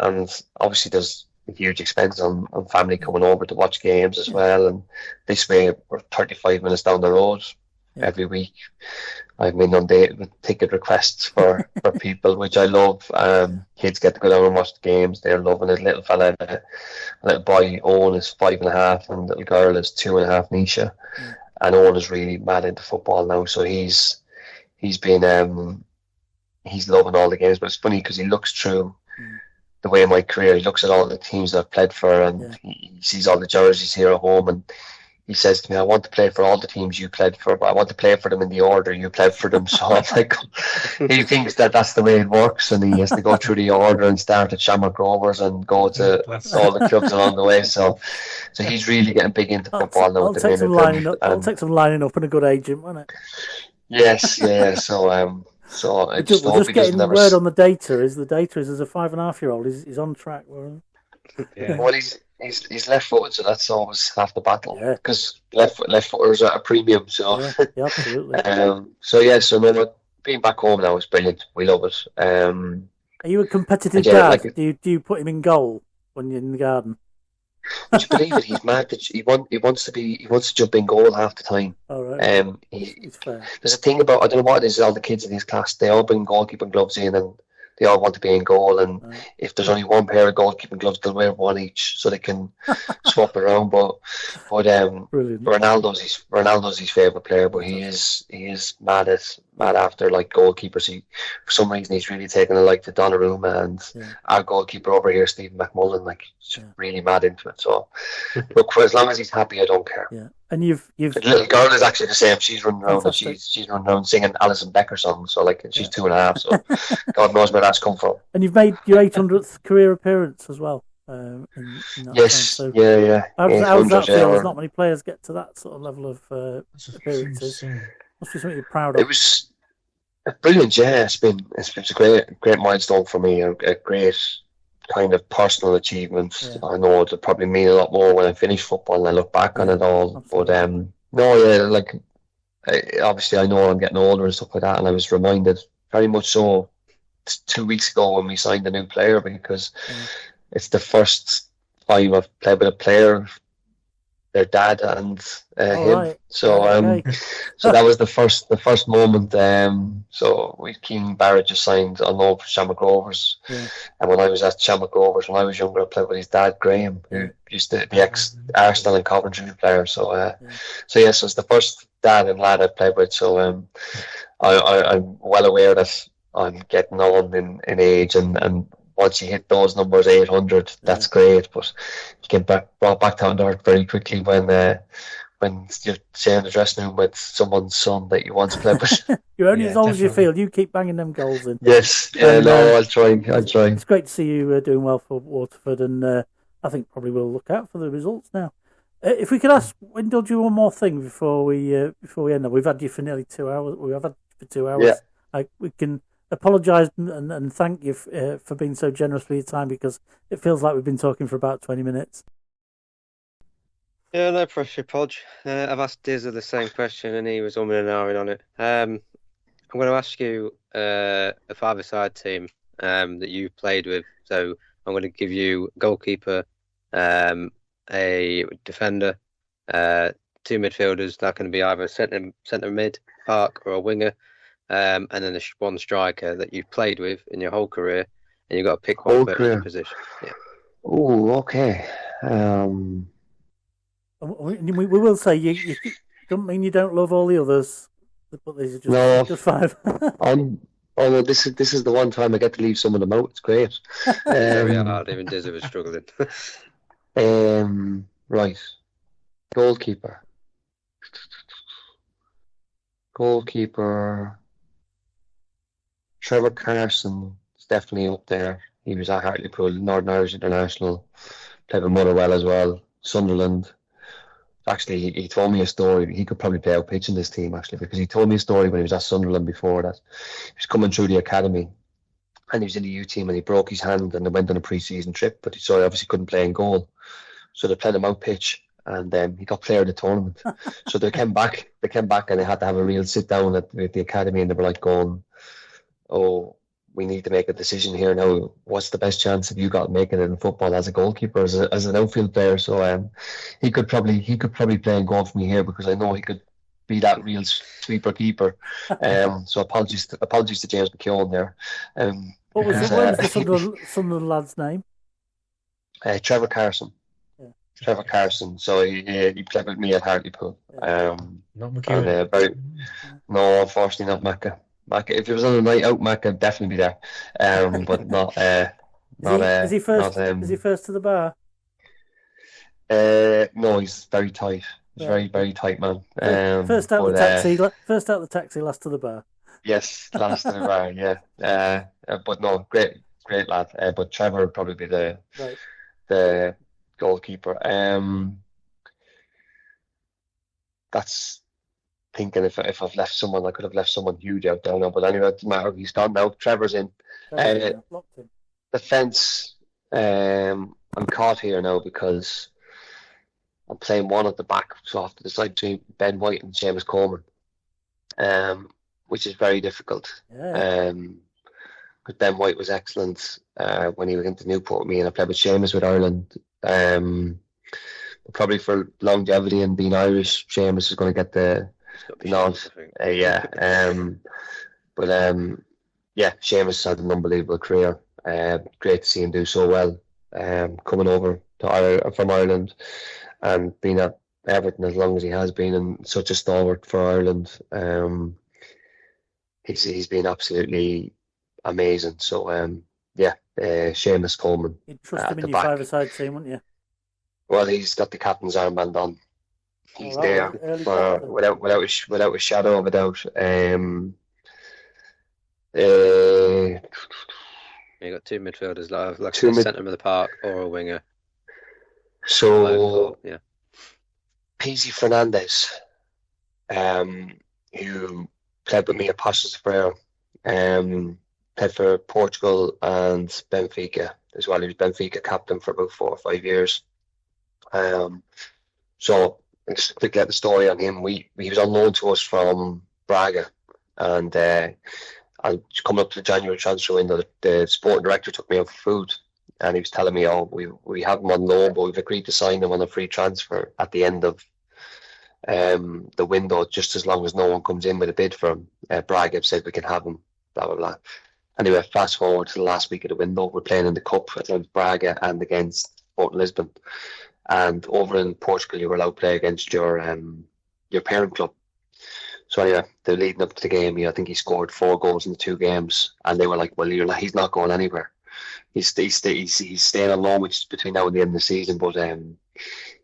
obviously there's a huge expense on family coming over to watch games as well. And this way we're 35 minutes down the road every week. I've been inundated with ticket requests for people, which I love. Kids get to go down and watch the games. They're loving it. Little fella, a little boy, Owen, is 5.5, and little girl is 2.5, Nisha. And Owen is really mad into football now, so he's been he's loving all the games. But it's funny because he looks through the way of my career. He looks at all the teams that I've played for, and he sees all the jerseys here at home, and he says to me, I want to play for all the teams you played for, but I want to play for them in the order you played for them. So I'm like, he thinks that's the way it works, and he has to go through the order and start at Shamrock Rovers and go to all the clubs along the way. So he's really getting big into football now. I'll take some lining up and a good agent, won't it? Yes, yeah. So I just we're just getting word on the data. Is as a 5.5-year-old, he's on track. Well, he's left-footed, so that's always half the battle. Because left-footers are at a premium. So absolutely. So being back home now is brilliant. We love it. Are you a competitive dad? Do you put him in goal when you're in the garden? Would you believe it? He's mad that he wants to jump in goal half the time. All right. He's fair. There's a thing about, I don't know what it is, all the kids in his class, they all bring goalkeeping gloves in, and they all want to be in goal, and if there's only one pair of goalkeeping gloves, they'll wear one each so they can swap around. But Ronaldo's his favourite player, but he is mad after like goalkeepers. For some reason he's really taken a like to Donnarumma, and our goalkeeper over here, Stephen McMullen, like really mad into it. So look, for as long as he's happy, I don't care. Yeah, and you've the little girl is actually the same. She's running around and she's running around singing Alison Becker songs. So like she's 2.5. So God knows where that's come from. And you've made your 800th career appearance as well. In that yes, time. So yeah. How does that feel? There's not many players get to that sort of level of appearances. Must be something you're proud of. It was brilliant. Yeah, it's a great milestone for me. A great kind of personal achievement. Yeah. I know it'll probably mean a lot more when I finish football and I look back on it all. Absolutely. But obviously I know I'm getting older and stuff like that, and I was reminded very much so 2 weeks ago when we signed a new player, because it's the first time I've played with a player, their dad and him. Right. So so that was the first moment. So Keane Barrett just signed on loan for Shamrock Rovers, and when I was at Shamrock Rovers when I was younger, I played with his dad Graham, who used to be ex Arsenal and Coventry player. So so it's the first dad and lad I've played with. So I'm well aware that I'm getting on in age, and once you hit those numbers, 800, that's great. But you get brought back down to earth very quickly when you're sharing the dressing room with someone's son that you once played with. You're only as old as you feel. You keep banging them goals in. Yes, I'll try. It's great to see you doing well for Waterford, and I think probably we'll look out for the results now. If we could indulge you one more thing before we end up. We've had you for nearly 2 hours. We have had you for 2 hours. Yeah. We can apologise and thank you for being so generous with your time, because it feels like we've been talking for about 20 minutes. Yeah, no pressure, Podge. I've asked Dizza the same question and he was umming and ahhing on it. I'm going to ask you a five-a-side team that you've played with. So I'm going to give you goalkeeper, a defender, two midfielders. That can be either centre mid, park, or a winger. And then one striker that you've played with in your whole career, and you've got to pick one for each position. Yeah. Oh, okay. We will say you don't mean you don't love all the others, but these are just five. Well, this is the one time I get to leave some of them out. It's great. Very hard. Even Dizzy was struggling. Right. Goalkeeper. Trevor Carson is definitely up there. He was at Hartlepool, Northern Irish International, played with Motherwell as well, Sunderland. Actually, he told me a story. He could probably play out pitch in this team, actually, because he told me a story when he was at Sunderland before that. He was coming through the academy and he was in the U team and he broke his hand and they went on a pre-season trip, but so he obviously couldn't play in goal. So they played him out pitch and he got player of the tournament. So they came back and they had to have a real sit down at the academy, and they were like going, oh, we need to make a decision here now. What's the best chance of you got making it in football as a goalkeeper, as an outfield player? So he could probably play in goal for me here, because I know he could be that real sweeper keeper. So apologies to James McKeown there. What was the Sunderland lad's name? Trevor Carson. Yeah. Trevor Carson. So he played with me at Hartlepool. Not McKeown. No, unfortunately not Macca. If it was on a night out, Mac would definitely be there, but not. Is he first? Is he first to the bar? No, he's very tight. He's very, very tight man. First out the taxi, last to the bar. Yes, last to the bar. Yeah, but no, great lad. But Trevor would probably be the goalkeeper. That's. Thinking if I've left someone, I could have left someone huge out there now. But anyway, it doesn't matter. He's gone now. Trevor's in. Defence. I'm caught here now because I'm playing one at the back, so I have to decide between Ben White and Seamus Coleman, which is very difficult. Yeah. Because Ben White was excellent when he went to Newport with me, and I played with Seamus with Ireland. But probably for longevity and being Irish, Seamus is going to get the nod. But yeah, Seamus had an unbelievable career. Great to see him do so well. Coming over to from Ireland and being at Everton as long as he has been, and such a stalwart for Ireland. He's been absolutely amazing. So Seamus Coleman. You'd trust him in your five-a-side team, wouldn't you? Well, he's got the captain's armband on. He's there without a shadow of a doubt. You got two midfielders, like a centre of the park or a winger. So Pizzi Fernandez, who played with me at Passos de Ferreira, played for Portugal and Benfica as well. He was Benfica captain for about 4 or 5 years. So just quickly at the story on him, he was on loan to us from Braga, and coming up to the January transfer window, the sporting director took me out for food, and he was telling me, we have him on loan, but we've agreed to sign him on a free transfer at the end of the window, just as long as no one comes in with a bid for him. Braga have said we can have him, blah, blah, blah. Anyway, fast forward to the last week of the window, we're playing in the Cup against Braga and against Sporting Lisbon. And over in Portugal, you were allowed to play against your parent club. So anyway, they're leading up to the game. I think he scored 4 goals in the 2 games, and they were like, "Well, he's not going anywhere. He's staying on loan, which is between now and the end of the season. But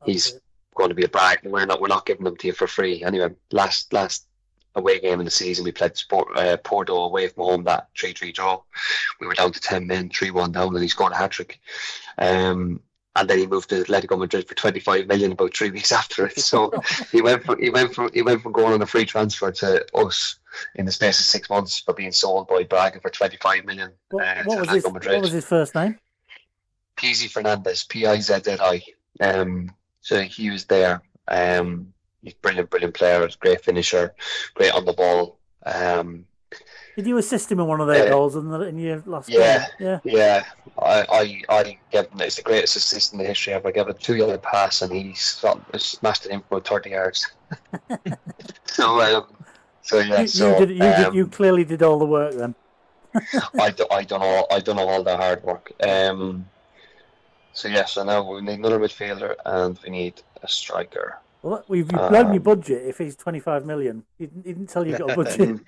he's going to be a brag. We're not giving them to you for free." Anyway, last away game in the season, we played Porto away from home. That 3-3 draw. We were down to 10 men, 3-1 down, and he scored a hat-trick. And then he moved to Atletico Madrid for 25 million about 3 weeks after it. So he went from going on a free transfer to us in the space of 6 months for being sold by Braga for 25 million. What was his first name? Pizzi Fernandez, Pizzi. So he was there. He's a brilliant player. He's a great finisher, great on the ball. Did you assist him in one of their goals in your last game? Yeah. I gave him, it's the greatest assist in the history ever. I gave a 2-yard pass and he smashed it in from 30 yards. You clearly did all the work then. I done all the hard work. So now we need another midfielder and we need a striker. Well, you've blown your budget if he's 25 million. He didn't tell you got a budget.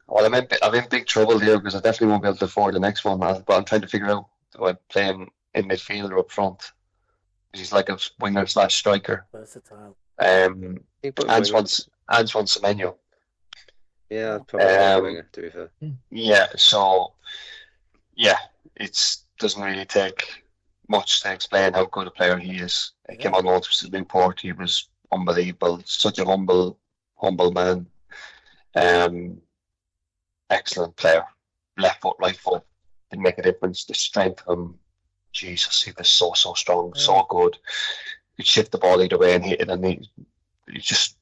Well, I'm in big trouble here because I definitely won't be able to afford the next one. But I'm trying to figure out, do I play him in midfield or up front? He's like a winger / striker. Versatile. Antoine Semenyo. Yeah, probably a winger, to be fair. Yeah, so it doesn't really take much to explain how good a player he is. He came on loan to Newport. He was unbelievable. Such a humble man. Excellent player. Left foot, right foot, didn't make a difference. The strength of him, Jesus, he was so strong, so good. He'd shift the ball either way and hit it, and he's just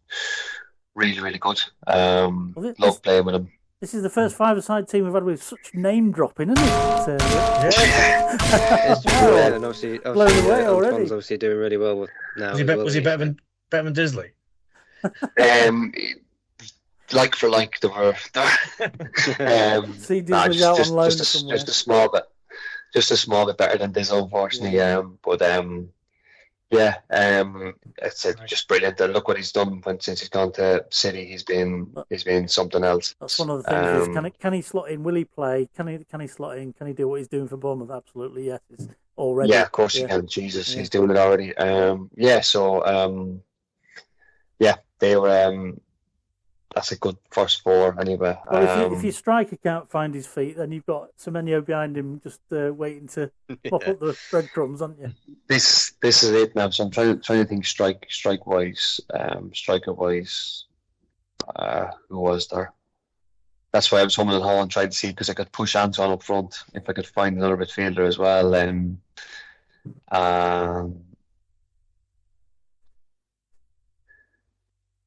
really, really good. Love playing with him. This is the first 5-a-side team we've had with such name dropping, isn't it? It's and obviously blown away already. Antoine's obviously doing really well now. Was he better than Disley? Like for like, there were. See, Disley's out on loan somewhere. Just a small bit better than Dizzle, unfortunately. It's just brilliant. And look what he's done since he's gone to City. He's been something else. That's one of the things. Can he slot in? Will he play? Can he slot in? Can he do what he's doing for Bournemouth? Absolutely, yes. It's already. Yeah, of course he can. Jesus, he's doing it already. They were. That's a good first 4 anyway. Well, if your striker can't find his feet, then you've got Semenyo behind him just waiting to pop up the breadcrumbs, haven't you? This is it now. So I'm trying to think striker wise. Who was there? That's why I was humming and hawing, trying to see, because I could push Anton up front if I could find another midfielder as well.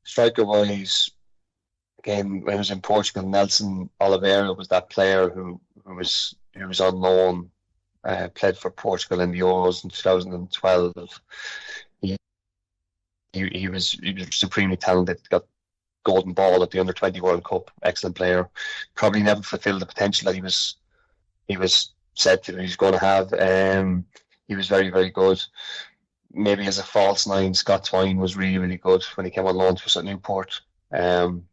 Striker wise. Again, when I was in Portugal, Nelson Oliveira was that player who was on loan, played for Portugal in the Euros in 2012. He was supremely talented. Got golden ball at the under-20 World Cup. Excellent player. Probably never fulfilled the potential that he was said to he was going to have. He was very, very good. Maybe as a false nine, Scott Twine was really, really good when he came on loan to us at Newport.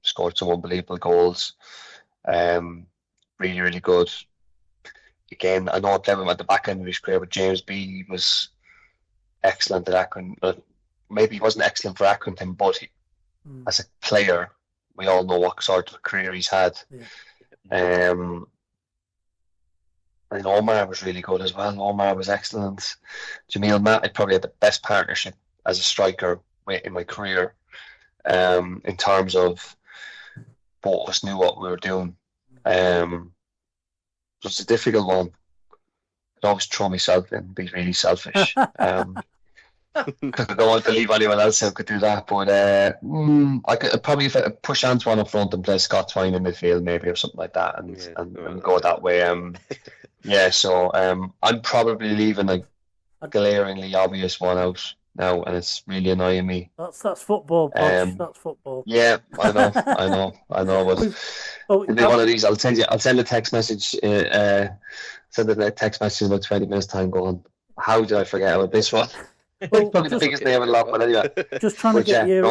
Scored some unbelievable goals. Really, really good. Again, I know I played him at the back end of his career, but James B was excellent at Accrington. Maybe he wasn't excellent for Accrington, but as a player, we all know what sort of career he's had. Yeah. And Omar was really good as well. Omar was excellent. Jamil Matt, I probably had the best partnership as a striker in my career, in terms of both of us knew what we were doing. It was a difficult one. I'd always throw myself in, be really selfish. Because I don't want to leave anyone else who could do that. But I could probably push Antoine up front and play Scott Twine in midfield, maybe, or something like that, and go that way. So I'm probably leaving a glaringly obvious one out now, and it's really annoying me. That's football, Podge. That's football. Yeah, I know. But it'll be one of these. I'll send a text message. Send a text message in about 20 minutes time, going, "How did I forget about this one?" Well, probably the biggest name in the lot, but anyway. Just trying to get you,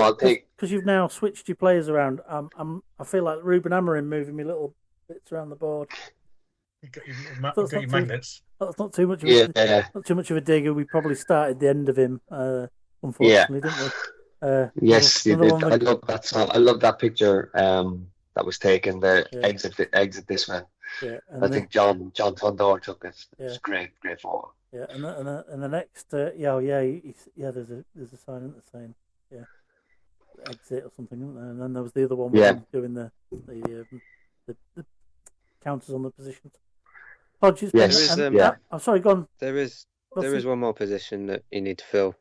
because you've now switched your players around. I feel like Ruben Amorim moving me little bits around the board. You got your magnets. That's not too much of a digger. We probably started the end of him, unfortunately, didn't we? Yes, you did. I love that song. I love that picture that was taken. The exit this way. Yeah, I think John Tondor took it. It's great photo. Yeah, and the next, there's a sign in the saying, exit or something, isn't there? And then there was the other one doing the counters on the positions. Podge, I'm sorry, go on. There is one more position that you need to fill.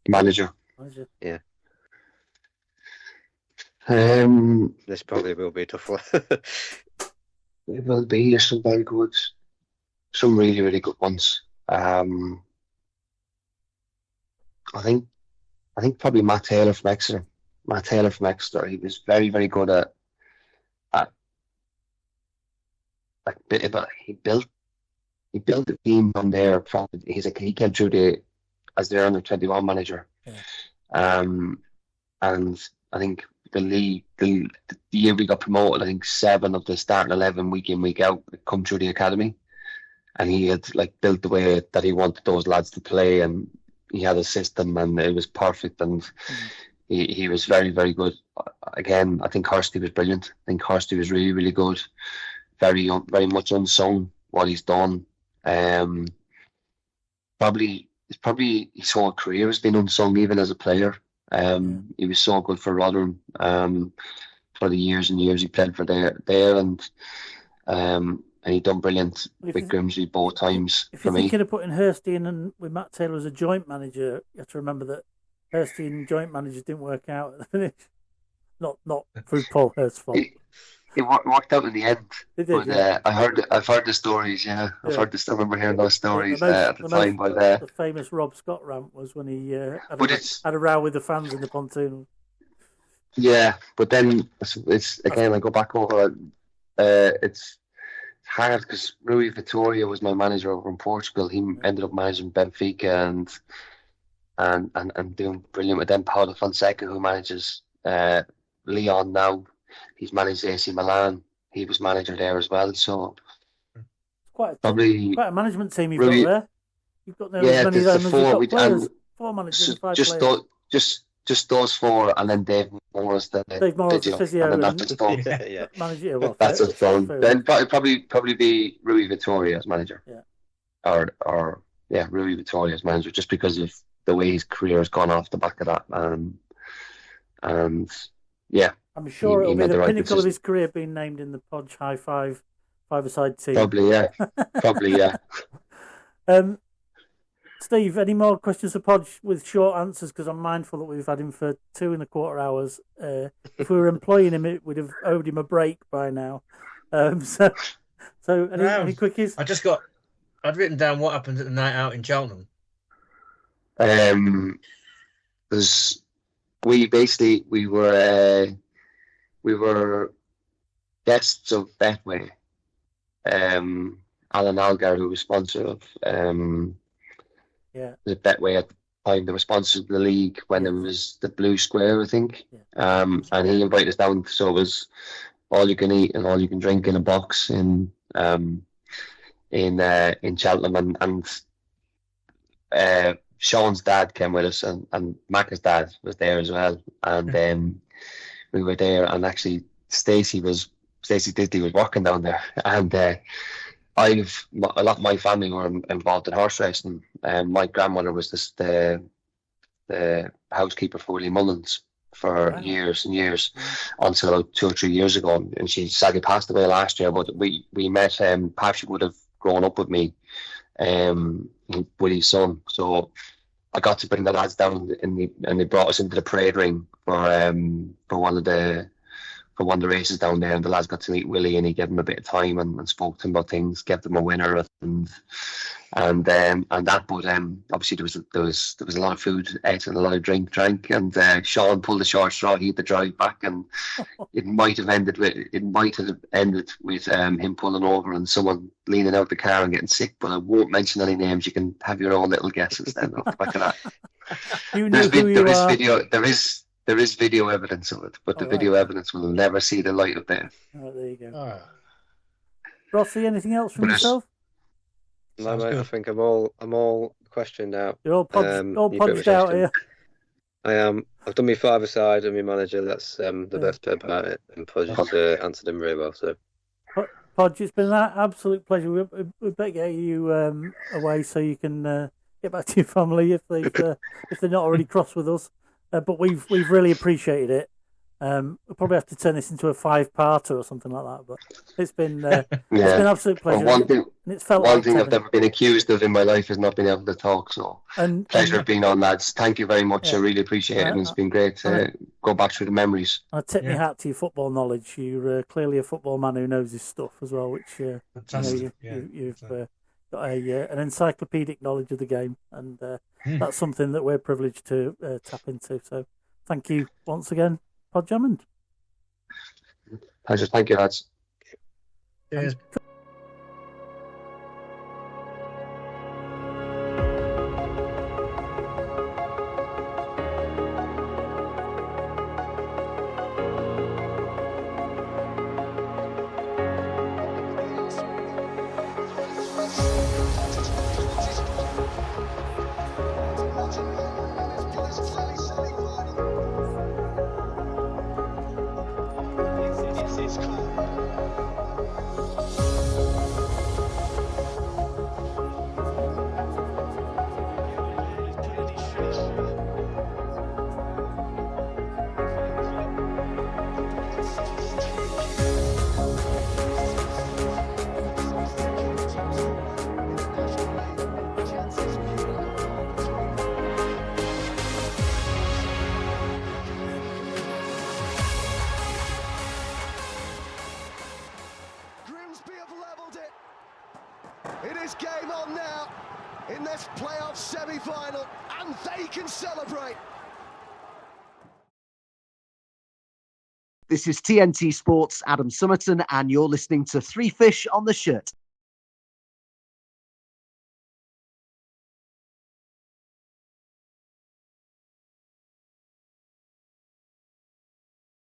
Manager. Yeah. This probably will be a tough one. It will be. There's some very good, some really, really good ones. I think probably Matt Taylor from Exeter. He was very, very good at he built the team from there. He came through as their under 21 manager. And I think the year we got promoted, I think 7 of the starting 11 week in, week out come through the academy. And he had built the way that he wanted those lads to play, and he had a system, and it was perfect. And he was very, very good. Again, I think Hursty was brilliant. I think Hursty was really, really good. Very, very much unsung what he's done. Probably his whole career has been unsung, even as a player. He was so good for Rotherham for the years and years he played for there, and he done brilliant with Grimsby both times for me. If you're thinking of putting Hursty in and with Matt Taylor as a joint manager, you have to remember that Hursty and joint managers didn't work out at the finish. Not through Paul Hurst's fault. It worked out in the end. It did, but I've heard the stories. Yeah, I remember hearing those stories at the time. But the famous Rob Scott rant was when he had a row with the fans in the pontoon. Yeah, but then it's again. I go back over. It's hard because Rui Vitória was my manager over in Portugal. He ended up managing Benfica and doing brilliant with them. Paulo Fonseca, who manages Lyon now. He's managed AC Milan. He was manager there as well. So quite a management team you've got there. You've got four managers, 5 players. Just those 4, and then Dave Morris. Dave Morris, the physio, and that's just manager. Well, that's a phone. Then probably be Rui Vitória as manager. Yeah. Or Rui Vitória as manager, just because of the way his career has gone off the back of that. And yeah. I'm sure it'll be the pinnacle of his career being named in the Podge High Five five-a-side team. Probably, yeah. Steve, any more questions for Podge with short answers? Because I'm mindful that we've had him for 2.25 hours. If we were employing him, we'd have owed him a break by now. So any quickies? I'd written down what happened at the night out in Cheltenham. We were we were guests of Betway. Alan Algar, who was sponsor of the Betway at the time, they were sponsors of the league when it was the Blue Square, I think. And he invited us down, so it was all you can eat and all you can drink in a box in Cheltenham, and Sean's dad came with us, and Macca's dad was there as well, and we were there, and actually Stacey Disley was working down there, and a lot of my family were involved in horse racing. My grandmother was the housekeeper for Willie Mullins for years and years, until about 2 or 3 years ago, and she sadly passed away last year. But we met. Perhaps she would have grown up with me, Willie's son. So I got to bring the lads down, and they brought us into the parade ring for one of the races down there, and the lads got to meet Willie, and he gave them a bit of time and spoke to him about things, gave them a winner, and that. But obviously there was a lot of food ate and a lot of drink drank, and Sean pulled the short straw. He had to drive back, and it might have ended with him pulling over and someone leaning out the car and getting sick. But I won't mention any names. You can have your own little guesses then off the back of that. There is video evidence of it, but the video evidence will never see the light of day. Oh, there you go. Rossi, anything else from yourself? No, mate. I think I'm all questioned out. You're all punched out here. I am. I've done my five-a-side and my manager. That's the best bit about it. And Podge answered him really well. So, Podge, it's been an absolute pleasure. We better get you away so you can get back to your family if they're not already cross with us. But we've really appreciated it. We'll probably have to turn this into a 5-parter or something like that. But it's been it's been an absolute pleasure. Well, one thing like I've never been accused of in my life is not being able to talk. So pleasure of being on, lads. Thank you very much. I really appreciate it, and it's been great to go back through the memories. I tip my hat to your football knowledge. You're clearly a football man who knows his stuff as well, which you've got an encyclopedic knowledge of the game, and that's something that we're privileged to tap into. So thank you once again, Padraig Amond. Pleasure. Thank you, lads. Cheers. Grimsby have levelled it. It is game on now in this playoff semi-final, and they can celebrate. This is TNT Sports' Adam Summerton, and you're listening to Three Fish on the Shirt.